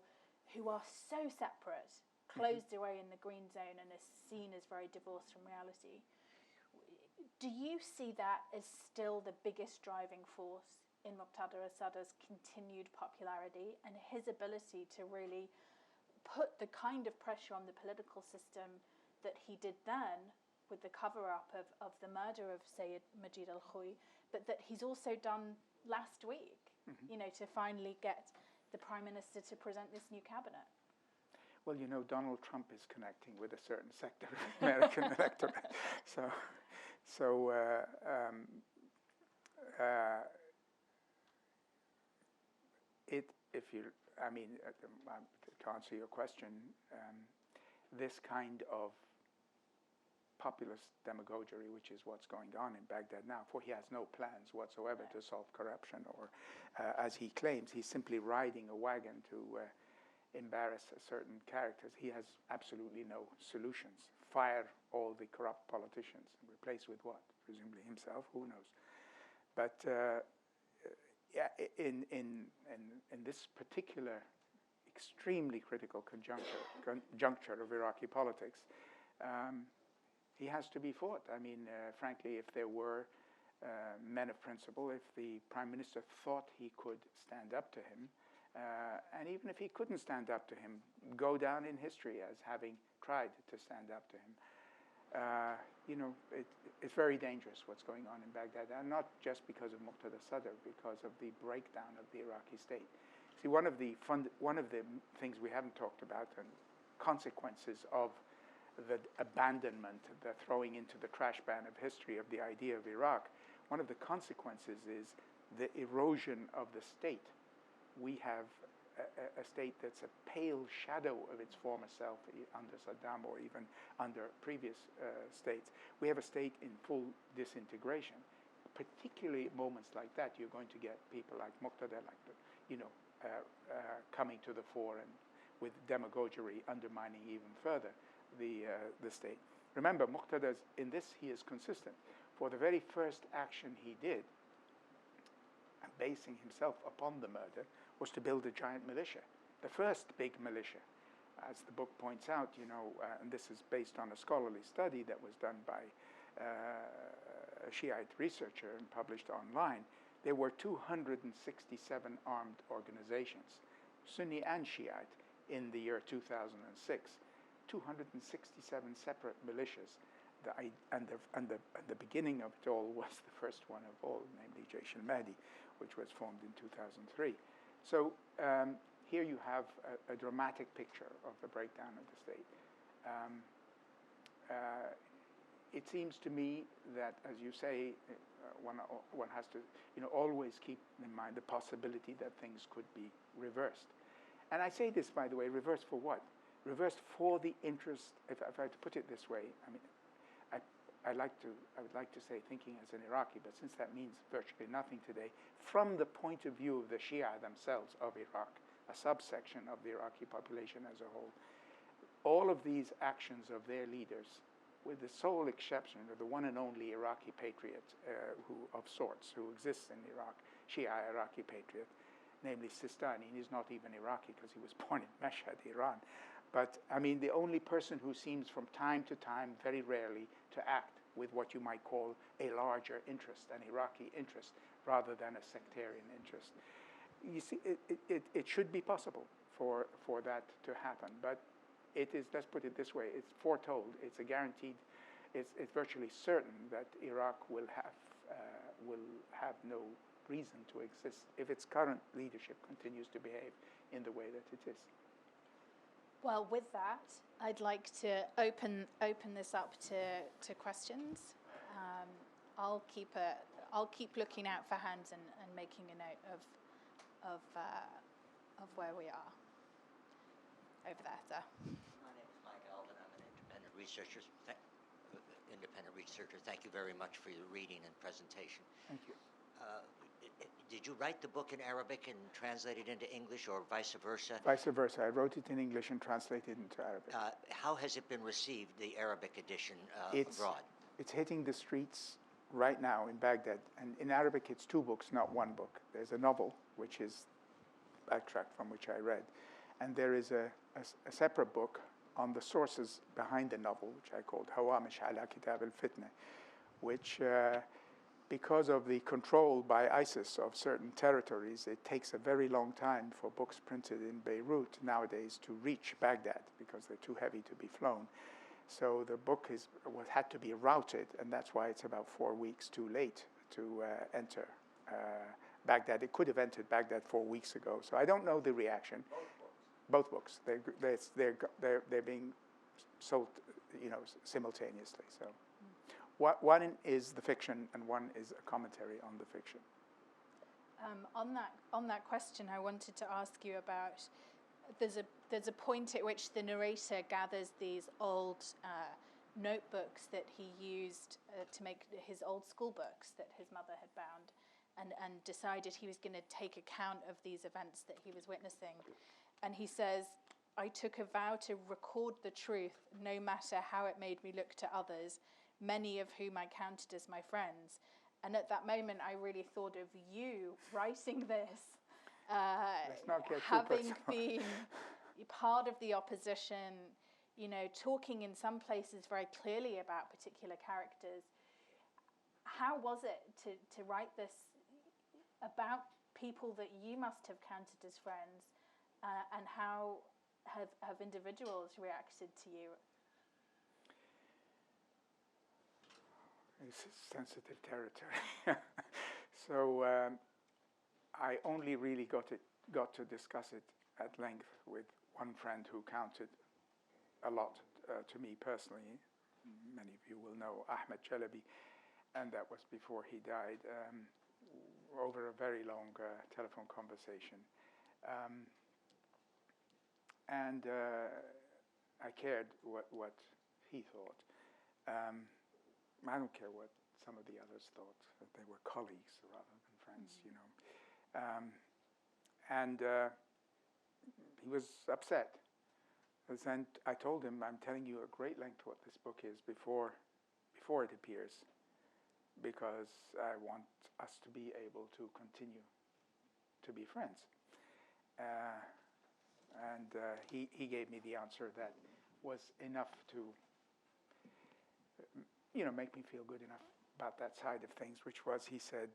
[SPEAKER 3] who are so separate, closed away in the green zone, and are seen as very divorced from reality. Do you see that as still the biggest driving force in Muqtada al-Sadr's continued popularity and his ability to really put the kind of pressure on the political system that he did then with the cover-up of the murder of Sayyid Majid al-Khoui, but that he's also done last week, to finally get the Prime Minister to present this new cabinet?
[SPEAKER 2] Well, Donald Trump is connecting with a certain sector of the American electorate. To answer your question, this kind of populist demagoguery, which is what's going on in Baghdad now, for he has no plans whatsoever to solve corruption, or, as he claims, he's simply riding a wagon to embarrass certain characters. He has absolutely no solutions. Fire all the corrupt politicians and replace with what? Presumably himself, who knows? But in this particular extremely critical juncture of Iraqi politics, he has to be fought. I mean, frankly, if there were men of principle, if the Prime Minister thought he could stand up to him, and even if he couldn't stand up to him, go down in history as having tried to stand up to him, it's very dangerous what's going on in Baghdad, and not just because of Muqtada Sadr, because of the breakdown of the Iraqi state. See, one of the things we haven't talked about, and consequences of the abandonment, the throwing into the trash bin of history of the idea of Iraq, one of the consequences is the erosion of the state. We have a state that's a pale shadow of its former self under Saddam, or even under previous states. We have a state in full disintegration. Particularly at moments like that, you're going to get people like Muqtada, coming to the fore and with demagoguery undermining even further the state. Remember, Muqtada, in this, he is consistent. For the very first action he did, basing himself upon the murder, was to build a giant militia, the first big militia. As the book points out, and this is based on a scholarly study that was done by a Shiite researcher and published online. There were 267 armed organizations, Sunni and Shiite, in the year 2006. 267 separate militias. And the beginning of it all was the first one of all, namely Jaish al-Mahdi, which was formed in 2003. So here you have a dramatic picture of the breakdown of the state. It seems to me that, as you say, one has to, always keep in mind the possibility that things could be reversed. And I say this, by the way, reversed for what? Reversed for the interest. If I had to put it this way, I mean, I would like to say thinking as an Iraqi, but since that means virtually nothing today, from the point of view of the Shia themselves of Iraq, a subsection of the Iraqi population as a whole, all of these actions of their leaders, with the sole exception of the one and only Iraqi patriot of sorts who exists in Iraq, Shia Iraqi patriot, namely Sistani. He's not even Iraqi because he was born in Mashhad, Iran. But I mean, the only person who seems from time to time, very rarely, to act with what you might call a larger interest, an Iraqi interest, rather than a sectarian interest. You see, it should be possible for that to happen, but it is, let's put it this way, it's foretold, it's a guaranteed, it's virtually certain that Iraq will have no reason to exist if its current leadership continues to behave in the way that it is.
[SPEAKER 3] Well, with that, I'd like to open this up to questions. I'll keep looking out for hands and making a note of where we are. Over there, sir.
[SPEAKER 4] My name is Mike Alvin. I'm an independent researcher. Thank you very much for your reading and presentation.
[SPEAKER 2] Thank you.
[SPEAKER 4] Did you write the book in Arabic and translate it into English, or vice versa?
[SPEAKER 2] Vice versa. I wrote it in English and translated it into Arabic.
[SPEAKER 4] How has it been received, the Arabic edition, abroad?
[SPEAKER 2] It's hitting the streets right now in Baghdad. And in Arabic, it's 2 books, not 1 book. There's a novel, which is extract from which I read. And there is a separate book on the sources behind the novel, which I called Hawamish ala Kitab al-Fitna, which, because of the control by ISIS of certain territories, it takes a very long time for books printed in Beirut nowadays to reach Baghdad because they're too heavy to be flown. So the book had to be routed, and that's why it's about 4 weeks too late to enter Baghdad. It could have entered Baghdad 4 weeks ago. So I don't know the reaction. Both books. They're being sold, simultaneously. So, one is the fiction, and one is a commentary on the fiction.
[SPEAKER 3] On that question, I wanted to ask you about. There's a point at which the narrator gathers these old notebooks that he used to make his old school books that his mother had bound, and decided he was going to take account of these events that he was witnessing. And he says, I took a vow to record the truth, no matter how it made me look to others, many of whom I counted as my friends. And at that moment, I really thought of you writing this, having been part of the opposition, talking in some places very clearly about particular characters. How was it to write this about people that you must have counted as friends? And how have individuals reacted to you?
[SPEAKER 2] It's sensitive territory. So I only really got to discuss it at length with one friend who counted a lot to me personally. Many of you will know Ahmed Chalabi, and that was before he died, over a very long telephone conversation. And I cared what he thought. I don't care what some of the others thought. They were colleagues rather than friends, And he was upset. And I told him, I'm telling you at great length what this book is before it appears, because I want us to be able to continue to be friends. And he gave me the answer that was enough to, make me feel good enough about that side of things, which was, he said,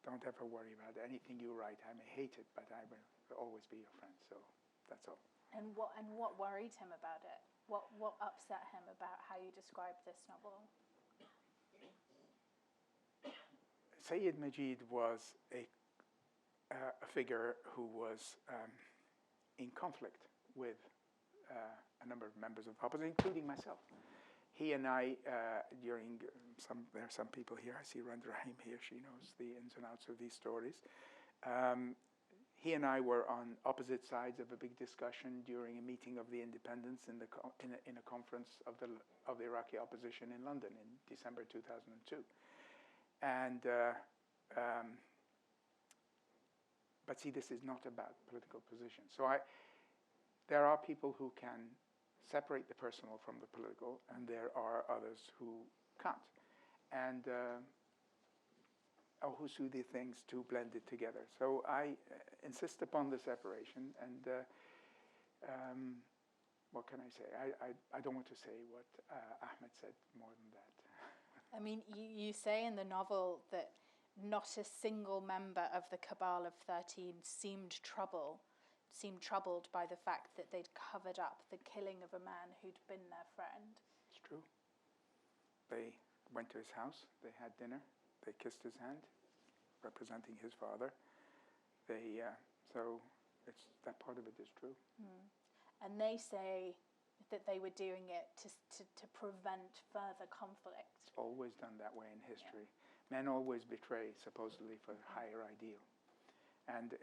[SPEAKER 2] don't ever worry about anything you write. I may hate it, but I will always be your friend. So that's all.
[SPEAKER 3] And what worried him about it? What upset him about how you described this novel?
[SPEAKER 2] Sayyid Majid was a figure who was in conflict with a number of members of the opposition, including myself. He and I, there are some people here, I see Rand Rahim here, she knows the ins and outs of these stories. He and I were on opposite sides of a big discussion during a meeting of the independents in a conference of the Iraqi opposition in London in December 2002. And but see, this is not about political position. So there are people who can separate the personal from the political, and there are others who can't, and or who see the things to blend it together. So I insist upon the separation, and what can I say? I don't want to say what Ahmed said more than that.
[SPEAKER 3] I mean, you say in the novel that not a single member of the Cabal of 13 seemed troubled by the fact that they'd covered up the killing of a man who'd been their friend.
[SPEAKER 2] It's true. They went to his house, they had dinner, they kissed his hand, representing his father. So that part of it is true.
[SPEAKER 3] Mm. And they say that they were doing it to prevent further conflict.
[SPEAKER 2] It's always done that way in history. Yeah. Men always betray, supposedly, for a higher ideal. And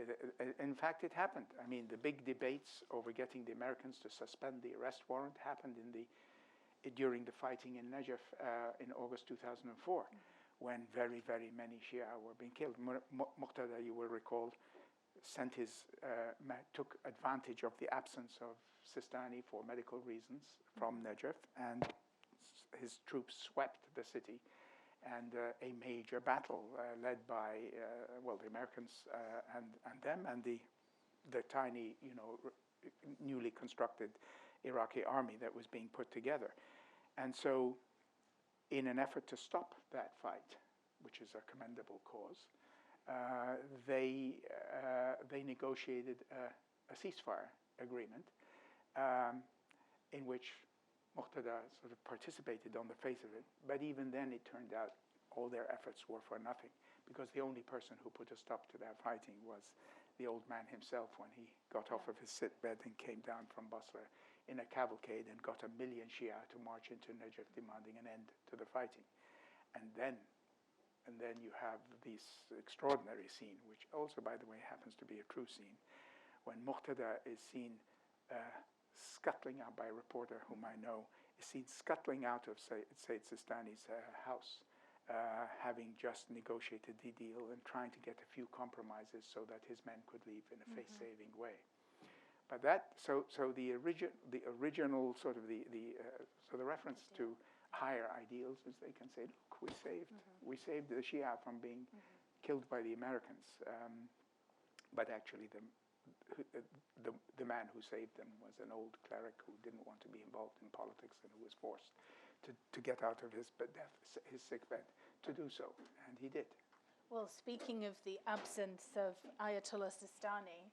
[SPEAKER 2] in fact, it happened. I mean, the big debates over getting the Americans to suspend the arrest warrant happened during the fighting in Najaf in August 2004, when very, very many Shia were being killed. Muqtada, you will recall, took advantage of the absence of Sistani for medical reasons from Najaf, and his troops swept the city. And a major battle led by the Americans and them, and the tiny, newly constructed Iraqi army that was being put together. And so, in an effort to stop that fight, which is a commendable cause, they negotiated a ceasefire agreement in which Muqtada sort of participated on the face of it, but even then it turned out all their efforts were for nothing, because the only person who put a stop to that fighting was the old man himself when he got off of his sickbed and came down from Basra in a cavalcade and got 1 million Shia to march into Najaf demanding an end to the fighting. And then you have this extraordinary scene, which also, by the way, happens to be a true scene, when Muqtada is seen scuttling out by a reporter whom I know, is seen scuttling out of Sayyid Sistani's house, having just negotiated the deal and trying to get a few compromises so that his men could leave in a face-saving way. But so the original sort of the reference to higher ideals is they can say, look, we saved the Shia from being killed by the Americans, but actually the man who saved them was an old cleric who didn't want to be involved in politics and who was forced to get out of his sickbed to do so, and he did.
[SPEAKER 3] Well, speaking of the absence of Ayatollah Sistani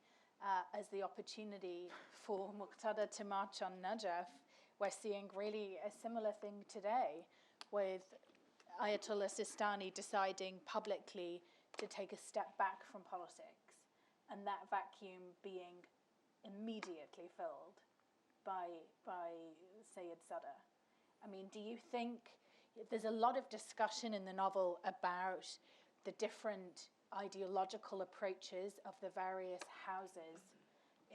[SPEAKER 3] as the opportunity for Muqtada to march on Najaf, we're seeing really a similar thing today, with Ayatollah Sistani deciding publicly to take a step back from politics, and that vacuum being immediately filled by Sayyid Sadr. I mean, do you think there's a lot of discussion in the novel about the different ideological approaches of the various houses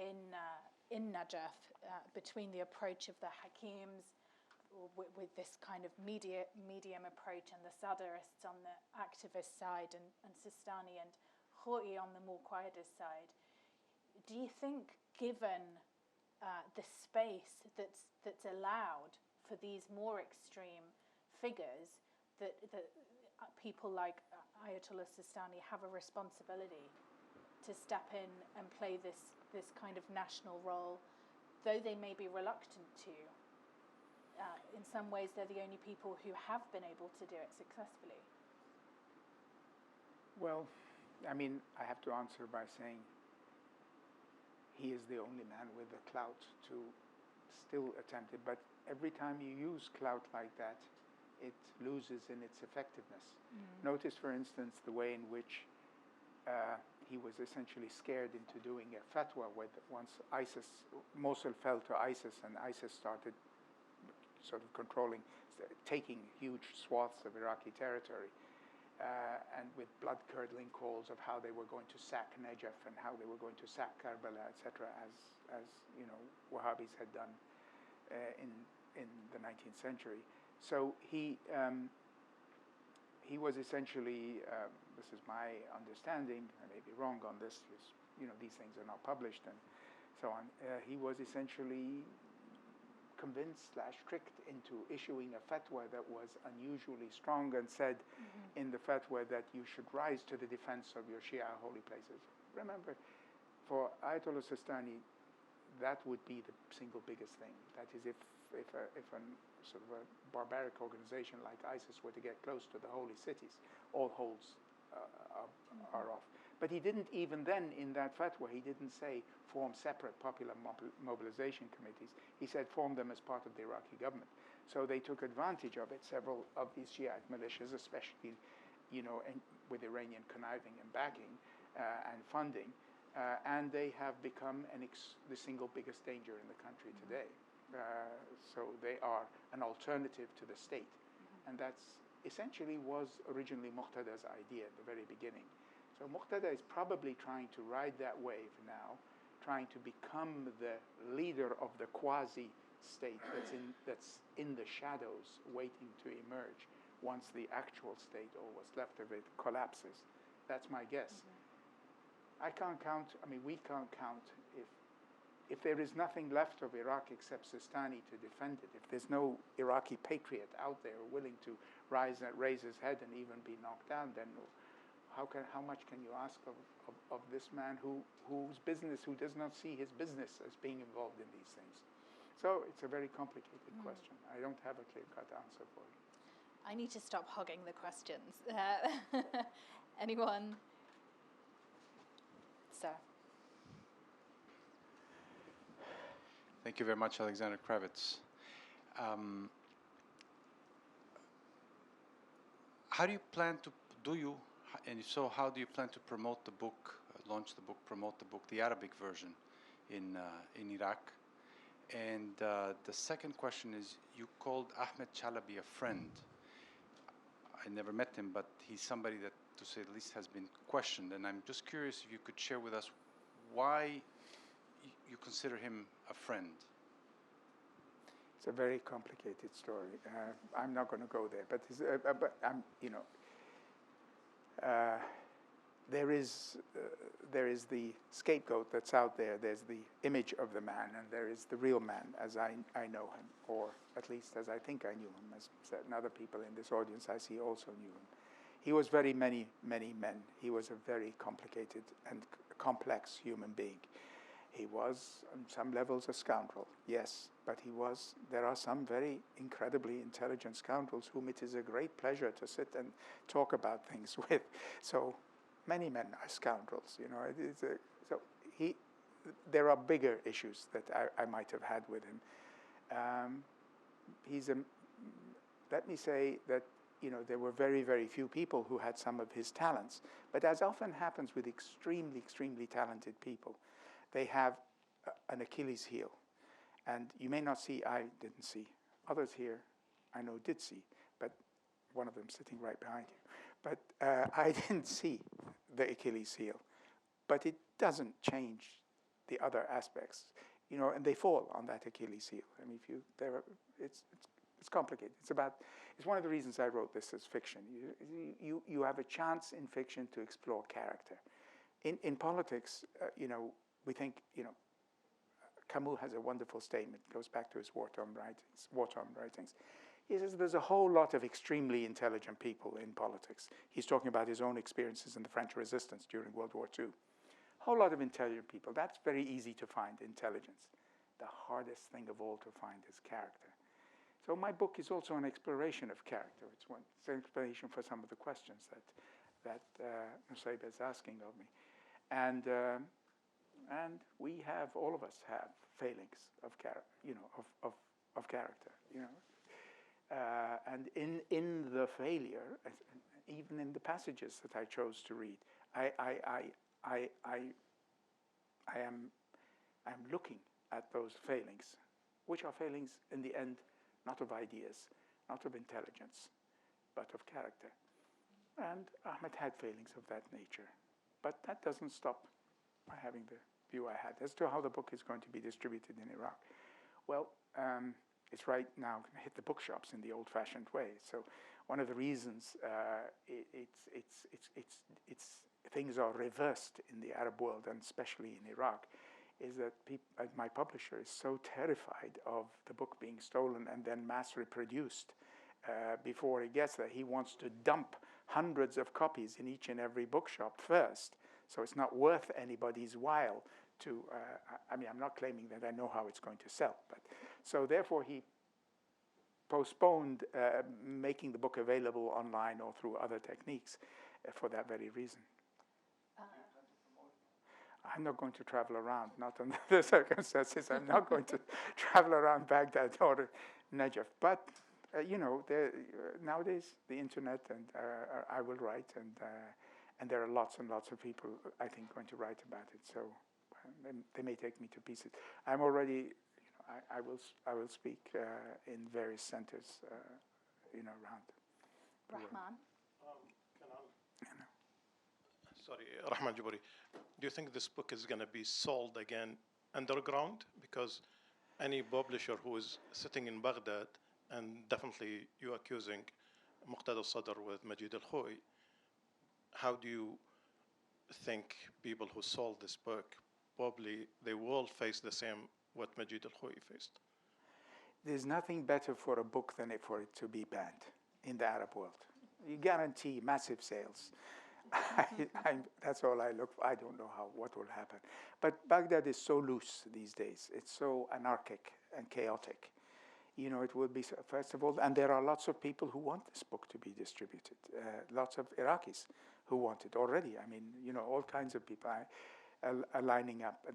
[SPEAKER 3] in Najaf, between the approach of the Hakims with this kind of medium approach, and the Sadrists on the activist side, and Sistani and Khou'i on the more quietist side. Do you think, given the space that's allowed for these more extreme figures, that people like Ayatollah Sistani have a responsibility to step in and play this kind of national role, though they may be reluctant to? In some ways, they're the only people who have been able to do it successfully.
[SPEAKER 2] Well, I mean, I have to answer by saying he is the only man with the clout to still attempt it. But every time you use clout like that, it loses in its effectiveness. Notice, for instance, the way in which he was essentially scared into doing a fatwa with once Mosul fell to ISIS and ISIS started sort of taking huge swaths of Iraqi territory, and with blood-curdling calls of how they were going to sack Najaf and how they were going to sack Karbala, etc., as you know, Wahhabis had done in the 19th century. So he was essentially, this is my understanding, I may be wrong on this, because, you know, these things are not published and so on. He was essentially convinced / tricked into issuing a fatwa that was unusually strong and said in the fatwa that you should rise to the defense of your Shia holy places. Remember, for Ayatollah Sistani, that would be the single biggest thing. That is, if a sort of a barbaric organization like ISIS were to get close to the holy cities, all holds are off. But he didn't even then, in that fatwa, he didn't say form separate popular mobilization committees. He said form them as part of the Iraqi government. So they took advantage of it. Several of these Shiite militias, especially, you know, with Iranian conniving and backing and funding, and they have become the single biggest danger in the country today. So they are an alternative to the state. And that's essentially was originally Muqtada's idea at the very beginning. So Muqtada is probably trying to ride that wave now, trying to become the leader of the quasi-state that's in the shadows, waiting to emerge once the actual state, or what's left of it, collapses. That's my guess. I can't count, I mean, we can't count if there is nothing left of Iraq except Sistani to defend it, if there's no Iraqi patriot out there willing to raise his head and even be knocked down, then how much can you ask of this man who does not see his business as being involved in these things? So it's a very complicated question. I don't have a clear-cut answer for you.
[SPEAKER 3] I need to stop hogging the questions. Anyone? Sir.
[SPEAKER 5] Thank you very much, Alexander Kravitz. How do you plan to, and if so, how do you plan to promote the book, launch the book, promote the book, the Arabic version in Iraq? And the second question is, you called Ahmed Chalabi a friend. I never met him, but he's somebody that, to say the least, has been questioned. And I'm just curious if you could share with us why you consider him a friend.
[SPEAKER 2] It's a very complicated story. I'm not going to go there, but I'm, you know, there is the scapegoat that's out there. There's the image of the man, and there is the real man, as I know him, or at least as I think I knew him. As certain other people in this audience I see also knew him. He was very many men. He was a very complicated and complex human being. He was, on some levels, a scoundrel, yes, but there are some very incredibly intelligent scoundrels whom it is a great pleasure to sit and talk about things with. So many men are scoundrels, you know. There are bigger issues that I might have had with him. Let me say that, you know, there were very, very few people who had some of his talents, but as often happens with extremely, extremely talented people, they have an Achilles heel. And you may not see, I didn't see. Others here, I know, did see, but one of them sitting right behind you. But I didn't see the Achilles heel. But it doesn't change the other aspects, you know, and they fall on that Achilles heel. I mean, it's complicated. It's one of the reasons I wrote this as fiction. You have a chance in fiction to explore character. In politics, you know, we think, you know, Camus has a wonderful statement, goes back to his wartime writings. He says there's a whole lot of extremely intelligent people in politics. He's talking about his own experiences in the French Resistance during World War II. A whole lot of intelligent people. That's very easy to find, intelligence. The hardest thing of all to find is character. So my book is also an exploration of character. It's an explanation for some of the questions that Nusayba is asking of me. And we have, all of us have failings of character, you know, of character, you know. And in the failure, even in the passages that I chose to read, I I am looking at those failings, which are failings in the end, not of ideas, not of intelligence, but of character. And Ahmed had failings of that nature. But that doesn't stop my having the view I had. As to how the book is going to be distributed in Iraq, well, it's right now going to hit the bookshops in the old-fashioned way. So one of the reasons things are reversed in the Arab world, and especially in Iraq, is that my publisher is so terrified of the book being stolen and then mass reproduced before it gets there. He wants to dump hundreds of copies in each and every bookshop first, so it's not worth anybody's while to, I mean, I'm not claiming that I know how it's going to sell, but so therefore he postponed making the book available online or through other techniques for that very reason. I'm not going to travel around, not under the circumstances. I'm not going to travel around Baghdad or Najaf. But, nowadays, the internet, and I will write, and there are lots and lots of people, I think, going to write about it. So they may take me to pieces. I'm already, I will speak in various centers, around.
[SPEAKER 3] Rahman.
[SPEAKER 6] Sorry, Rahman Jaburi. Do you think this book is going to be sold again underground? Because any publisher who is sitting in Baghdad, and definitely you accusing Muqtada al-Sadr with Majid al-Khoui, how do you think people who sold this book, probably they will face the same what Majid al-Khoui faced?
[SPEAKER 2] There's nothing better for a book than for it to be banned in the Arab world. You guarantee massive sales. That's all I look for. I don't know what will happen. But Baghdad is so loose these days. It's so anarchic and chaotic. It will be, first of all, and there are lots of people who want this book to be distributed. Lots of Iraqis who want it already. I mean, all kinds of people are lining up.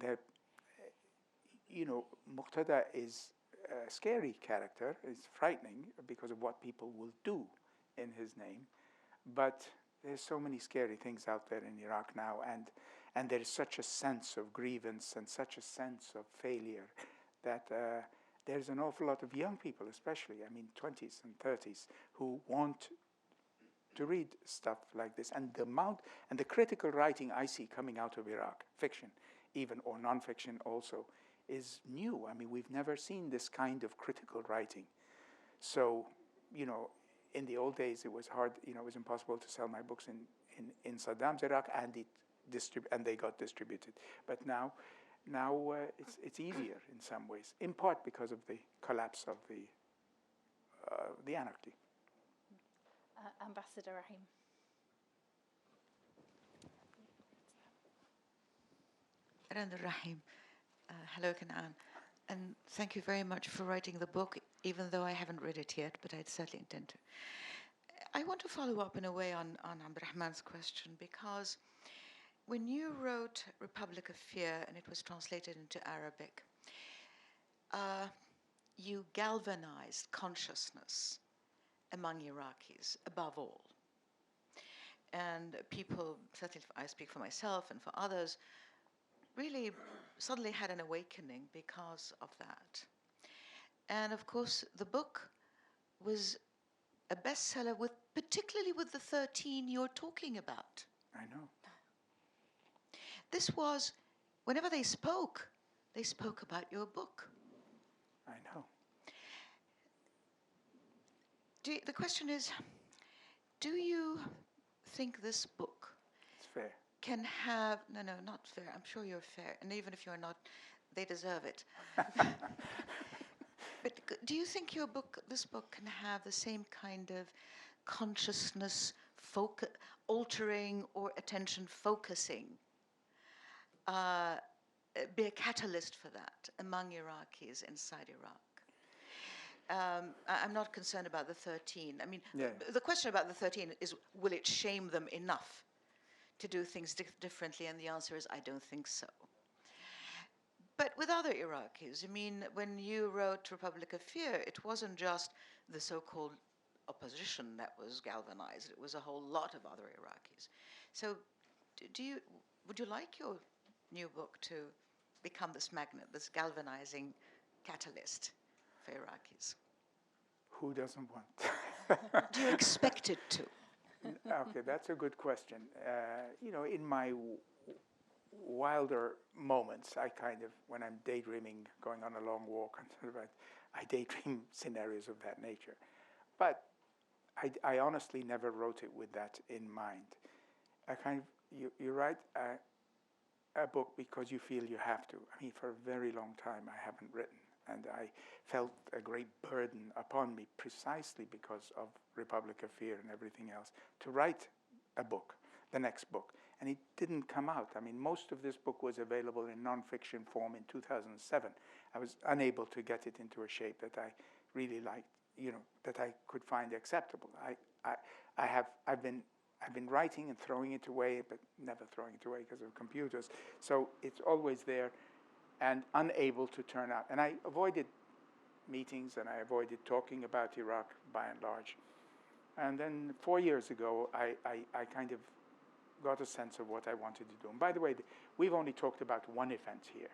[SPEAKER 2] Muqtada is a scary character. It's frightening because of what people will do in his name. But there's so many scary things out there in Iraq now, and there is such a sense of grievance and such a sense of failure that there's an awful lot of young people, especially, 20s and 30s, who want to read stuff like this. And the amount and the critical writing I see coming out of Iraq, fiction even, or nonfiction also, is new. We've never seen this kind of critical writing. So, in the old days, it was hard. It was impossible to sell my books in Saddam's Iraq, and they got distributed. But now it's easier in some ways, in part because of the collapse of the anarchy.
[SPEAKER 3] Ambassador Rahim.
[SPEAKER 7] Rahim. Hello, Kanan. And thank you very much for writing the book, even though I haven't read it yet, but I'd certainly intend to. I want to follow up in a way on Abdurrahman's question, because when you wrote Republic of Fear and it was translated into Arabic, you galvanized consciousness among Iraqis, above all. And people, certainly I speak for myself and for others, really suddenly had an awakening because of that. And of course, the book was a bestseller, particularly with the 13 you're talking about.
[SPEAKER 2] I know.
[SPEAKER 7] This was, whenever they spoke about your book.
[SPEAKER 2] I know.
[SPEAKER 7] The question is, do you think this book
[SPEAKER 2] It's fair.
[SPEAKER 7] Can have, no, not fair. I'm sure you're fair. And even if you're not, they deserve it. But do you think this book can have the same kind of consciousness altering or attention focusing, be a catalyst for that among Iraqis inside Iraq? I'm not concerned about the 13. The question about the 13 is, will it shame them enough to do things differently? And the answer is, I don't think so. But with other Iraqis, when you wrote Republic of Fear, it wasn't just the so-called opposition that was galvanized. It was a whole lot of other Iraqis. So would you like your new book to become this magnet, this galvanizing catalyst for Iraqis?
[SPEAKER 2] Who doesn't want?
[SPEAKER 7] Do you expect it to?
[SPEAKER 2] Okay, that's a good question. In my wilder moments, I kind of, when I'm daydreaming, going on a long walk, I daydream scenarios of that nature. But I honestly never wrote it with that in mind. You write a book because you feel you have to. I mean, for a very long time, I haven't written. And I felt a great burden upon me precisely because of Republic of Fear and everything else to write a book, the next book. And it didn't come out. I mean, most of this book was available in nonfiction form in 2007. I was unable to get it into a shape that I really liked, that I could find acceptable. I've been writing and throwing it away, but never throwing it away because of computers. So it's always there and unable to turn out. And I avoided meetings and I avoided talking about Iraq by and large. And then 4 years ago, I kind of got a sense of what I wanted to do. And by the way, we've only talked about one event here.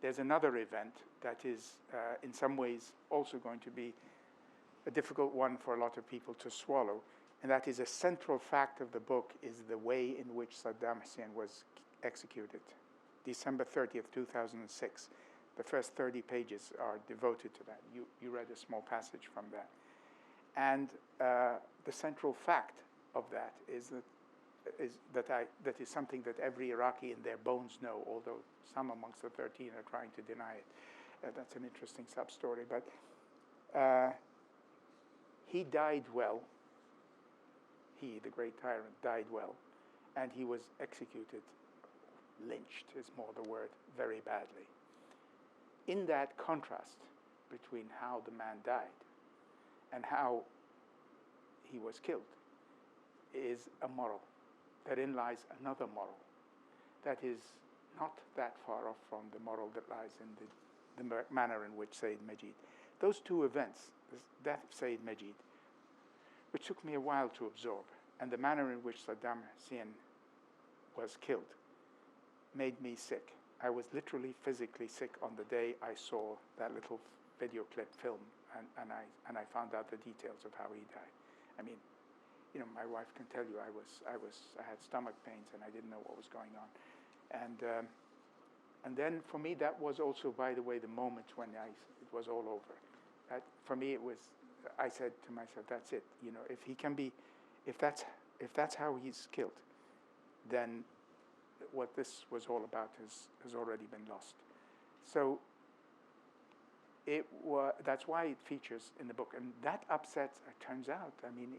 [SPEAKER 2] There's another event that is in some ways also going to be a difficult one for a lot of people to swallow. And that is a central fact of the book is the way in which Saddam Hussein was executed. December 30th, 2006. The first 30 pages are devoted to that. You read a small passage from that. And the central fact of that is that is something that every Iraqi in their bones know, although some amongst the 13 are trying to deny it. That's an interesting sub-story. But he died well. He, the great tyrant, died well. And he was executed, lynched is more the word, very badly. In that contrast between how the man died and how he was killed is a moral. Therein lies another moral that is not that far off from the moral that lies in the manner in which Sayyid Majid. Those two events, the death of Sayyid Majid, which took me a while to absorb, and the manner in which Saddam Hussein was killed, made me sick. I was literally physically sick on the day I saw that little video clip film, and I found out the details of how he died. I mean, my wife can tell you I had stomach pains and I didn't know what was going on, and then for me that was also, by the way, the moment when it was all over. That for me it was. I said to myself, that's it. If he can be, if that's how he's killed, then what this was all about has already been lost. So that's why it features in the book, and that upsets. It turns out, I mean,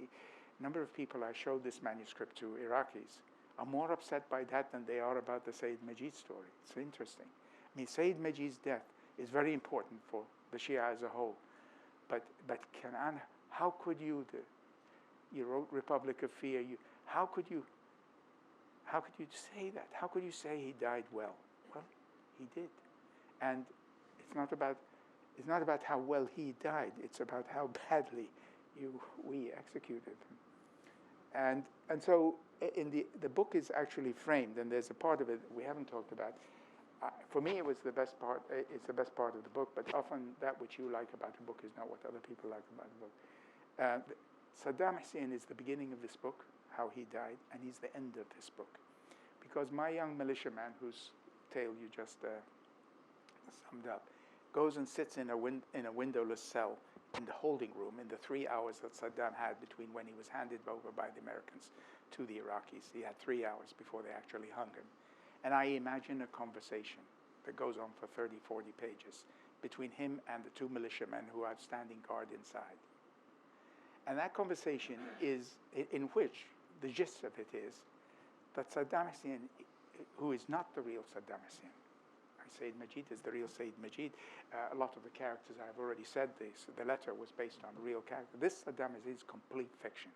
[SPEAKER 2] a number of people I showed this manuscript to, Iraqis, are more upset by that than they are about the Sayyid Majid story. It's interesting. I mean, Sayyid Majid's death is very important for the Shia as a whole. But Kanan, how could you wrote Republic of Fear, how could you say that? How could you say he died well? Well, he did. And it's not about how well he died, it's about how badly we executed him. And so in the book is actually framed, and there's a part of it that we haven't talked about. For me, it was the best part. It's the best part of the book, but often that which you like about a book is not what other people like about the book. Saddam Hussein is the beginning of this book, how he died, and he's the end of this book. Because my young militiaman, whose tale you just summed up, goes and sits in a windowless cell in the holding room in the 3 hours that Saddam had between when he was handed over by the Americans to the Iraqis. He had 3 hours before they actually hung him. And I imagine a conversation that goes on for 30, 40 pages between him and the two militiamen who are standing guard inside. And that conversation is, in which the gist of it is that Saddam Hussein, who is not the real Saddam Hussein, Sayyid Majid is the real Sayyid Majid. A lot of the characters, I've already said this, the letter was based on real characters. This Saddam Hussein is complete fiction.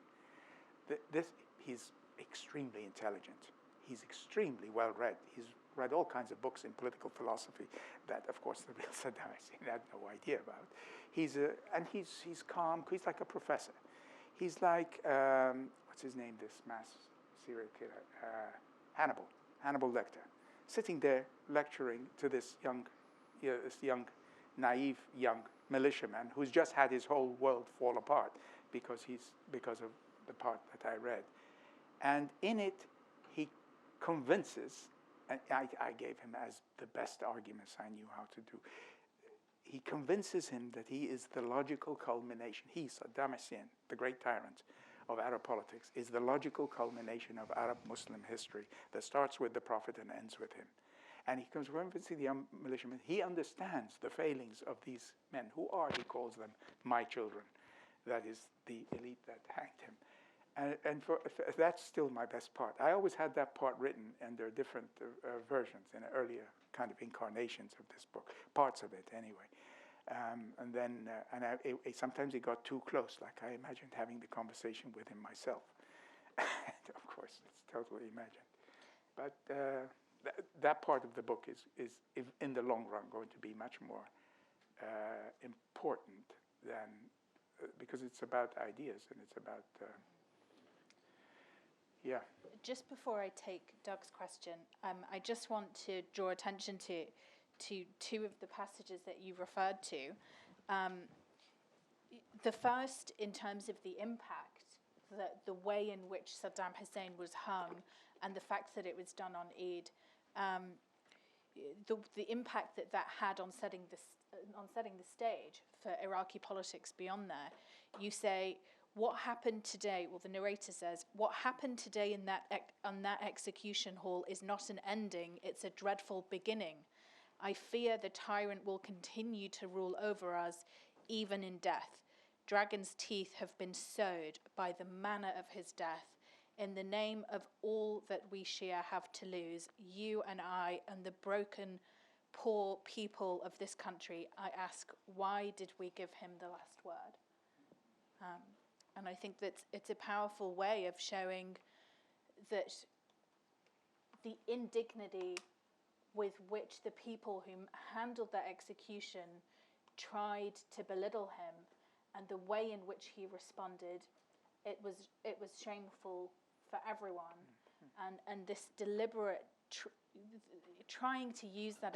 [SPEAKER 2] He's extremely intelligent. He's extremely well-read. He's read all kinds of books in political philosophy that, of course, the real Saddam Hussein had no idea about. He's calm. He's like a professor. He's like, what's his name, this mass serial killer? Hannibal. Hannibal Lecter, sitting there lecturing to this young, naive young militiaman who's just had his whole world fall apart because of the part that I read. And in it, he convinces, and I gave him as the best arguments I knew how to do. He convinces him that he is the logical culmination. He, Saddam Hussein, the great tyrant of Arab politics, is the logical culmination of Arab Muslim history that starts with the Prophet and ends with him. And he comes convincing the young militiaman. He understands the failings of these men, who are, he calls them, my children. That is the elite that hanged him. And that's still my best part. I always had that part written, and there are different versions in earlier kind of incarnations of this book, parts of it anyway. And then, sometimes it got too close, like I imagined having the conversation with him myself. And of course, it's totally imagined. But that part of the book is in the long run, going to be much more important than, because it's about ideas and it's about, yeah.
[SPEAKER 3] Just before I take Doug's question, I just want to draw attention to two of the passages that you referred to. The first, in terms of the impact, the way in which Saddam Hussein was hung, and the fact that it was done on Eid, the impact that had on setting the stage for Iraqi politics beyond there. You say, what happened today? Well, the narrator says, what happened today on that execution hall is not an ending; it's a dreadful beginning. I fear the tyrant will continue to rule over us, even in death. Dragon's teeth have been sowed by the manner of his death. In the name of all that we Shia have to lose, you and I and the broken, poor people of this country, I ask, why did we give him the last word? And I think that it's a powerful way of showing that the indignity with which the people who handled that execution tried to belittle him, and the way in which he responded, it was shameful for everyone, and this deliberate trying to use that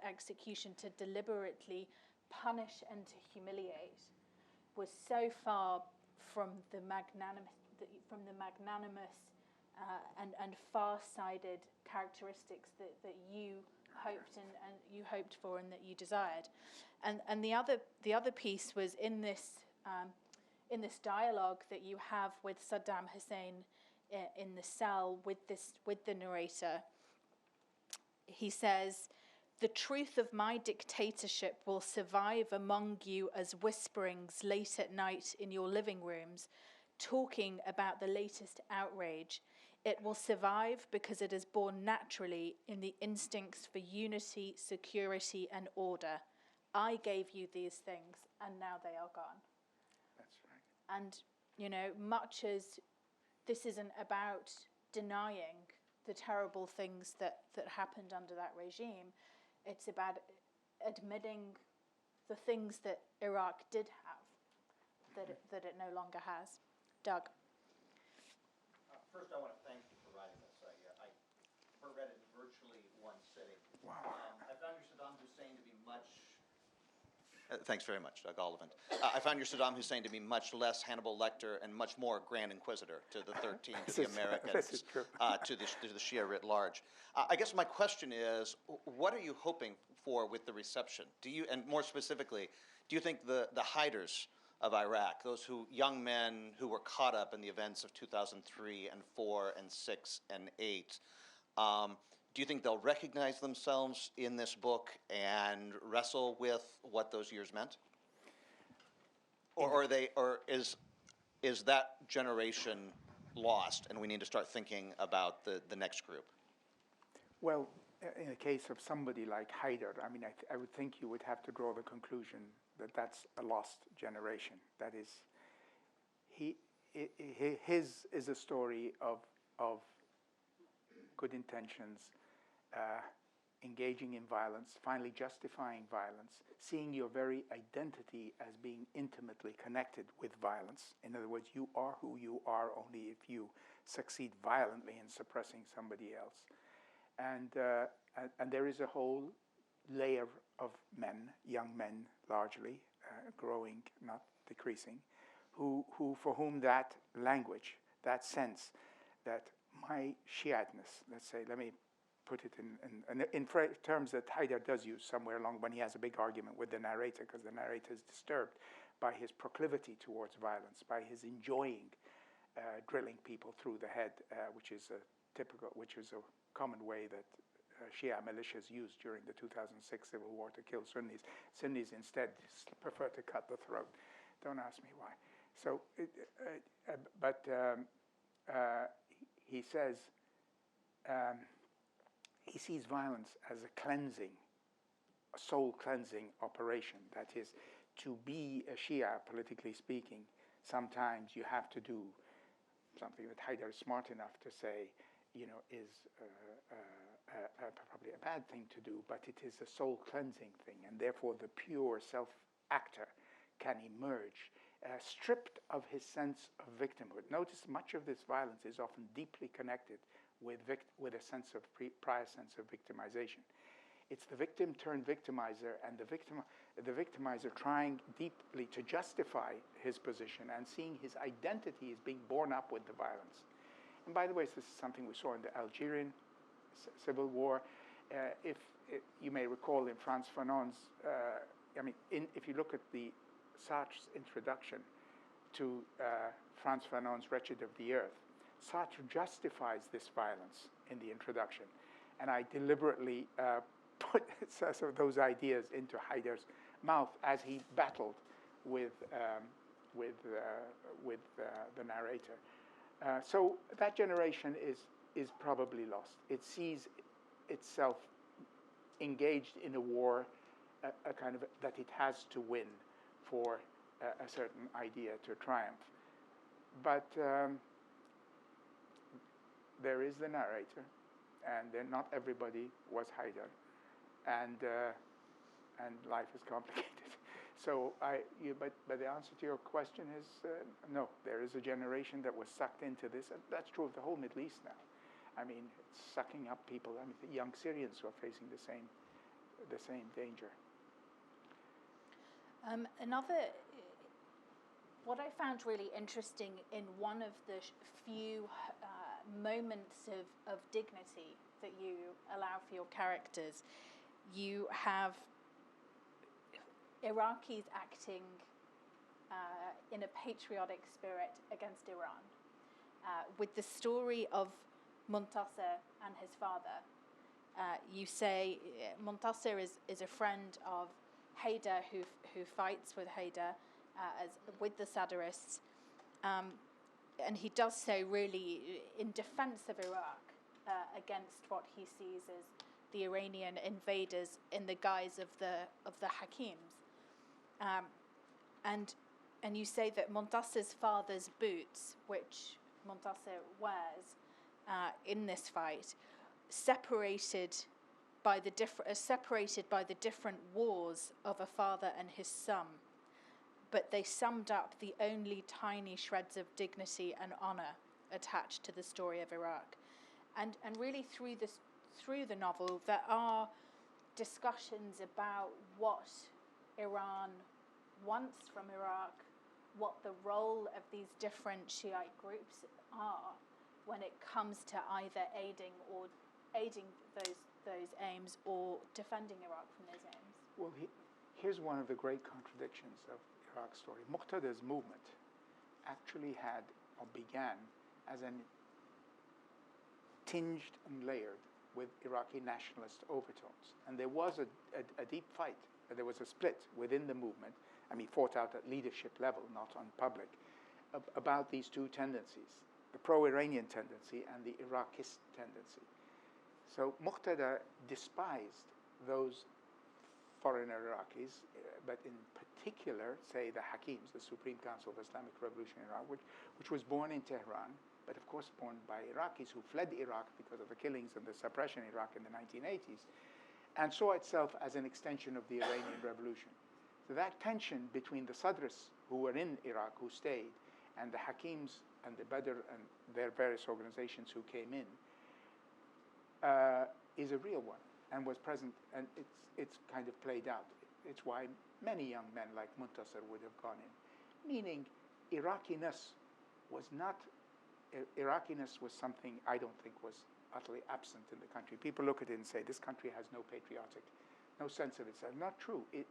[SPEAKER 3] execution to deliberately punish and to humiliate was so far from the magnanimous and far-sighted characteristics that you hoped and you hoped for and that you desired, and the other piece was in this dialogue that you have with Saddam Hussein in the cell with the narrator. He says, "The truth of my dictatorship will survive among you as whisperings late at night in your living rooms, talking about the latest outrage. It will survive because it is born naturally in the instincts for unity, security, and order. I gave you these things, and now they are gone."
[SPEAKER 2] That's right.
[SPEAKER 3] And, much as this isn't about denying the terrible things that happened under that regime, it's about admitting the things that Iraq did have, that it no longer has. Doug.
[SPEAKER 8] First, I want to thank you for writing this. I read it in virtually one sitting.
[SPEAKER 2] Wow.
[SPEAKER 8] I found your Saddam Hussein to be much... thanks very much, Doug Ollivant. I found your Saddam Hussein to be much less Hannibal Lecter and much more Grand Inquisitor to the 13, to the Americans, to the Shia writ large. I guess my question is, what are you hoping for with the reception? Do you, and more specifically, do you think the hiders of Iraq, those young men who were caught up in the events of 2003 and 4 and 6 and 8, do you think they'll recognize themselves in this book and wrestle with what those years meant? Or is that generation lost and we need to start thinking about the next group?
[SPEAKER 2] Well, in the case of somebody like Haider, I would think you would have to draw the conclusion that that's a lost generation. That is, his is a story of good intentions, engaging in violence, finally justifying violence, seeing your very identity as being intimately connected with violence. In other words, you are who you are only if you succeed violently in suppressing somebody else. And there is a whole layer of men, young men largely, growing, not decreasing, for whom that language, that sense, that my Shiiteness, let's say, let me put it in terms that Haidar does use somewhere along when he has a big argument with the narrator, because the narrator is disturbed by his proclivity towards violence, by his enjoying drilling people through the head, which is a common way that Shia militias used during the 2006 civil war to kill Sunnis. Sunnis instead prefer to cut the throat. Don't ask me why. So, he says he sees violence as a cleansing, a soul cleansing operation. That is, to be a Shia, politically speaking, sometimes you have to do something that Haidar is smart enough to say, is probably a bad thing to do, but it is a soul cleansing thing, and therefore the pure self-actor can emerge, stripped of his sense of victimhood. Notice much of this violence is often deeply connected with a sense of prior sense of victimization. It's the victim turned victimizer, and the victimizer trying deeply to justify his position and seeing his identity as being borne up with the violence. And by the way, this is something we saw in the Algerian civil war. If you may recall in Frantz Fanon's, if you look at the Sartre's introduction to Frantz Fanon's Wretched of the Earth, Sartre justifies this violence in the introduction. And I deliberately put some of those ideas into Haidar's mouth as he battled with the narrator. So that generation is probably lost. It sees itself engaged in a war, a kind of that it has to win for a certain idea to triumph. But there is the narrator, and then not everybody was Haidar, and life is complicated. So but the answer to your question is no. There is a generation that was sucked into this, and that's true of the whole Middle East now. I mean, it's sucking up people. I mean, the young Syrians who are facing the same danger.
[SPEAKER 3] What I found really interesting in one of the few moments of dignity that you allow for your characters, you have Iraqis acting in a patriotic spirit against Iran. With the story of Muntasir and his father, you say Muntasir is a friend of Haidar who fights with Haidar with the Sadrists, and he does so really in defense of Iraq against what he sees as the Iranian invaders in the guise of the Hakims, and you say that Muntasir's father's boots, which Muntasir wears in this fight, separated by the different wars of a father and his son, but they summed up the only tiny shreds of dignity and honor attached to the story of Iraq. And really through the novel, there are discussions about what Iran wants from Iraq, what the role of these different Shiite groups are when it comes to either aiding those aims or defending Iraq from those aims.
[SPEAKER 2] Well, here's one of the great contradictions of Iraq's story. Muqtada's movement actually had or began as an tinged and layered with Iraqi nationalist overtones. And there was a deep fight. There was a split within the movement. I mean, fought out at leadership level, not on public, about these two tendencies, the pro-Iranian tendency and the Iraqist tendency. So Muqtada despised those foreigner Iraqis, but in particular, say, the Hakims, the Supreme Council of Islamic Revolution in Iraq, which was born in Tehran, but of course born by Iraqis who fled Iraq because of the killings and the suppression in Iraq in the 1980s, and saw itself as an extension of the Iranian Revolution. So that tension between the Sadrists who were in Iraq, who stayed, and the Hakims and the Badr and their various organizations who came in, is a real one and was present, and it's kind of played out. It's why many young men like Muntasir would have gone in. Meaning, Iraqiness was not, Iraqiness was something I don't think was utterly absent in the country. People look at it and say, this country has no patriotic, no sense of itself. Not true. It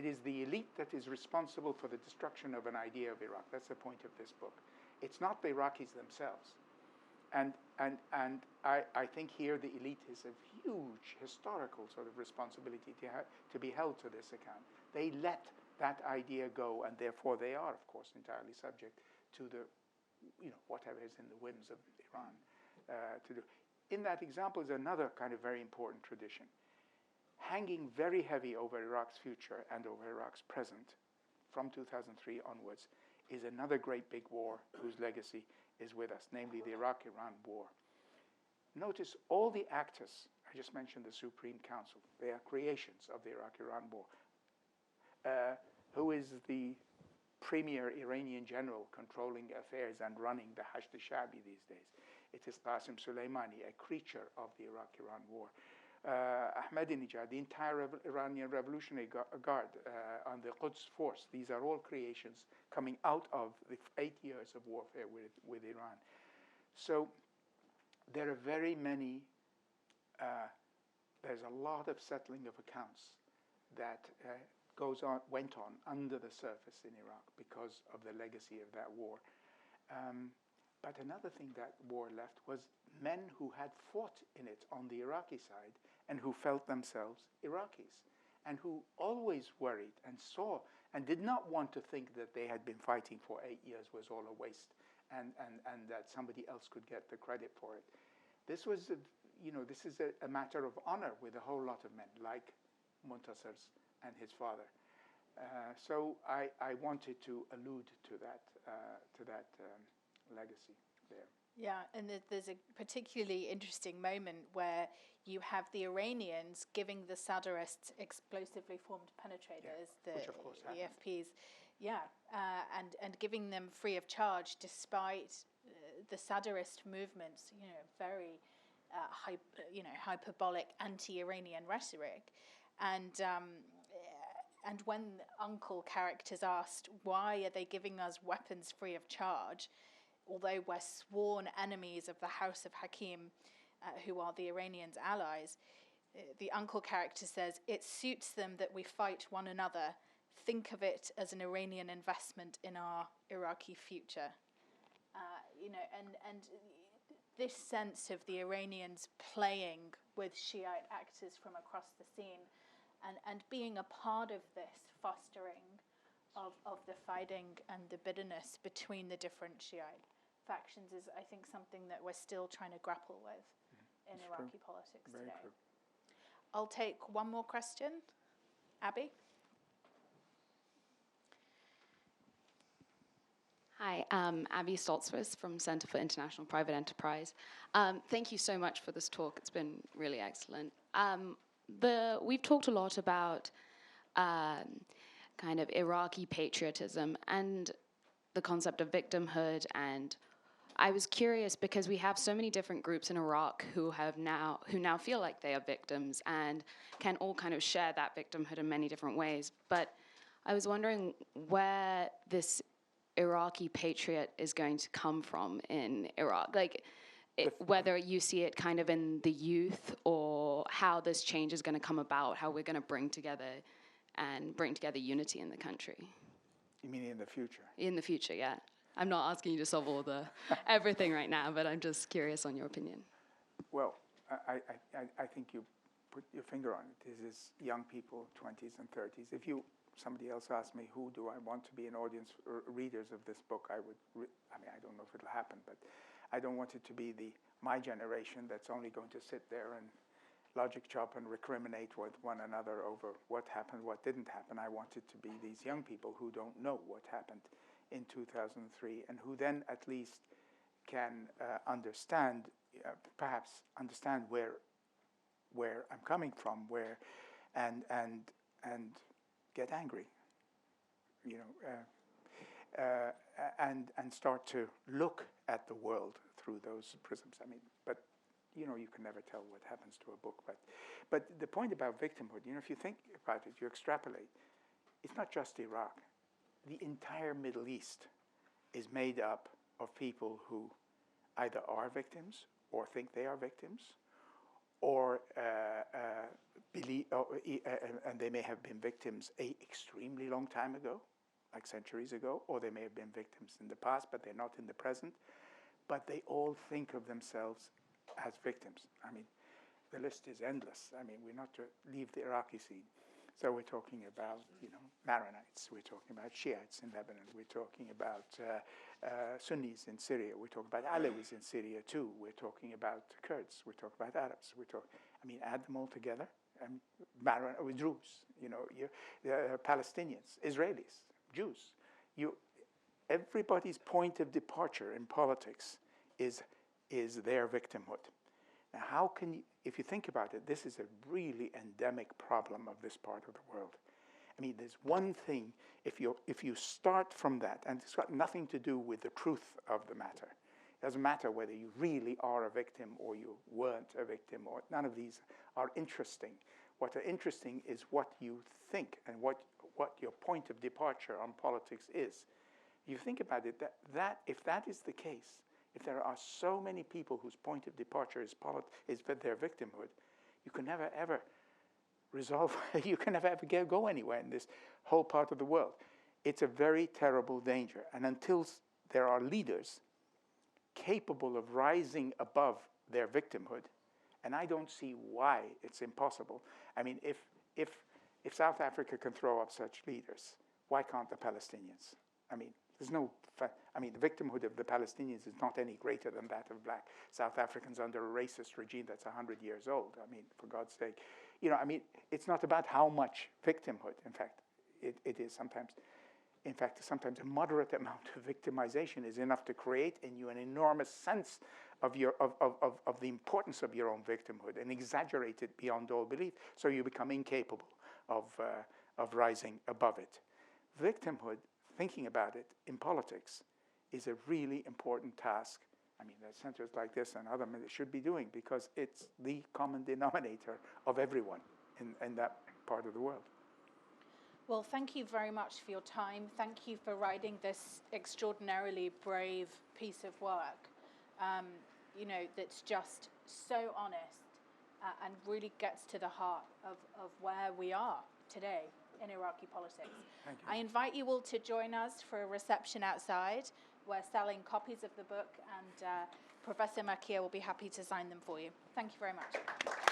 [SPEAKER 2] is the elite that is responsible for the destruction of an idea of Iraq. That's the point of this book. It's not the Iraqis themselves. And I think here the elite is a huge historical sort of responsibility to be held to this account. They let that idea go, and therefore they are, of course, entirely subject to the, whatever is in the whims of Iran to do. In that example is another kind of very important tradition. Hanging very heavy over Iraq's future and over Iraq's present from 2003 onwards is another great big war whose legacy is with us, namely the Iraq-Iran war. Notice all the actors, I just mentioned the Supreme Council, they are creations of the Iraq-Iran war. Who is the premier Iranian general controlling affairs and running the Hashd al-Sha'bi these days? It is Qasim Soleimani, a creature of the Iraq-Iran war. Ahmadinejad, the entire Iranian Revolutionary Guard, and the Quds Force, these are all creations coming out of the 8 years of warfare with Iran. So there are very many, there's a lot of settling of accounts that went on under the surface in Iraq because of the legacy of that war. But another thing that war left was men who had fought in it on the Iraqi side and who felt themselves Iraqis and who always worried and saw and did not want to think that they had been fighting for 8 years was all a waste and that somebody else could get the credit for it. This was, this is a matter of honor with a whole lot of men like Muntasir's and his father. So I wanted to allude to that legacy there.
[SPEAKER 3] Yeah, and there's a particularly interesting moment where you have the Iranians giving the Sadrists explosively formed penetrators,
[SPEAKER 2] which of course
[SPEAKER 3] the EFPs, and giving them free of charge despite the Sadrist movement's very hyperbolic anti-Iranian rhetoric, and when Uncle characters asked why are they giving us weapons free of charge, although we're sworn enemies of the House of Hakim, who are the Iranians' allies, the Uncle character says, it suits them that we fight one another. Think of it as an Iranian investment in our Iraqi future. And this sense of the Iranians playing with Shiite actors from across the scene and being a part of this fostering of the fighting and the bitterness between the different Shiite factions is, I think, something that we're still trying to grapple with in Iraqi politics
[SPEAKER 2] Very
[SPEAKER 3] today.
[SPEAKER 2] true.
[SPEAKER 3] I'll take one more question. Abby?
[SPEAKER 9] Hi, Abby Stoltzfus from Center for International Private Enterprise. Thank you so much for this talk. It's been really excellent. We've talked a lot about kind of Iraqi patriotism and the concept of victimhood, and I was curious because we have so many different groups in Iraq who now feel like they are victims and can all kind of share that victimhood in many different ways. But I was wondering where this Iraqi patriot is going to come from in Iraq, whether you see it kind of in the youth or how this change is going to come about, how we're going to bring together unity in the country.
[SPEAKER 2] You mean in the future?
[SPEAKER 9] In the future, yeah. I'm not asking you to solve all the everything right now, but I'm just curious on your opinion.
[SPEAKER 2] Well, I think you put your finger on it. This is young people, 20s and 30s. If somebody else asked me who do I want to be an audience or readers of this book, I don't know if it'll happen, but I don't want it to be my generation that's only going to sit there and logic chop and recriminate with one another over what happened, what didn't happen. I want it to be these young people who don't know what happened in 2003 and who then at least can understand, perhaps understand where I'm coming from, and get angry, and start to look at the world through those prisms. But you know, you can never tell what happens to a book. But the point about victimhood, you know, if you think about it, you extrapolate, it's not just Iraq. The entire Middle East is made up of people who either are victims or think they are victims, or believe, and they may have been victims an extremely long time ago, like centuries ago, or they may have been victims in the past, but they're not in the present. But they all think of themselves as victims. I mean, the list is endless. I mean, we're not to leave the Iraqi scene. So we're talking about, you know, Maronites. We're talking about Shiites in Lebanon. We're talking about Sunnis in Syria. We're talking about Alawis in Syria too. We're talking about Kurds. We're talking about Arabs. I mean, add them all together. Druze, you know, Palestinians, Israelis, Jews. Everybody's point of departure in politics is their victimhood. Now, how can you, if you think about it, this is a really endemic problem of this part of the world. I mean, there's one thing, if you start from that, and it's got nothing to do with the truth of the matter. It doesn't matter whether you really are a victim or you weren't a victim, or none of these are interesting. What are interesting is what you think and what your point of departure on politics is. You think about it, that if that is the case, if there are so many people whose point of departure is their victimhood, you can never ever resolve, you can never ever go anywhere in this whole part of the world. It's a very terrible danger. And until there are leaders capable of rising above their victimhood, and I don't see why it's impossible. I mean, if South Africa can throw up such leaders, why can't the Palestinians? I mean, the victimhood of the Palestinians is not any greater than that of black South Africans under a racist regime that's 100 years old. I mean, for God's sake. You know, I mean, it's not about how much victimhood. In fact, it is sometimes, sometimes a moderate amount of victimization is enough to create in you an enormous sense of the importance of your own victimhood and exaggerate it beyond all belief, so you become incapable of rising above it. Victimhood, thinking about it in politics, is a really important task. I mean, that centers like this and other should be doing, because it's the common denominator of everyone in that part of the world.
[SPEAKER 3] Well, thank you very much for your time. Thank you for writing this extraordinarily brave piece of work, you know, that's just so honest and really gets to the heart of where we are today in Iraqi politics.
[SPEAKER 2] Thank you.
[SPEAKER 3] I invite you all to join us for a reception outside. We're selling copies of the book, and Professor Makiya will be happy to sign them for you. Thank you very much.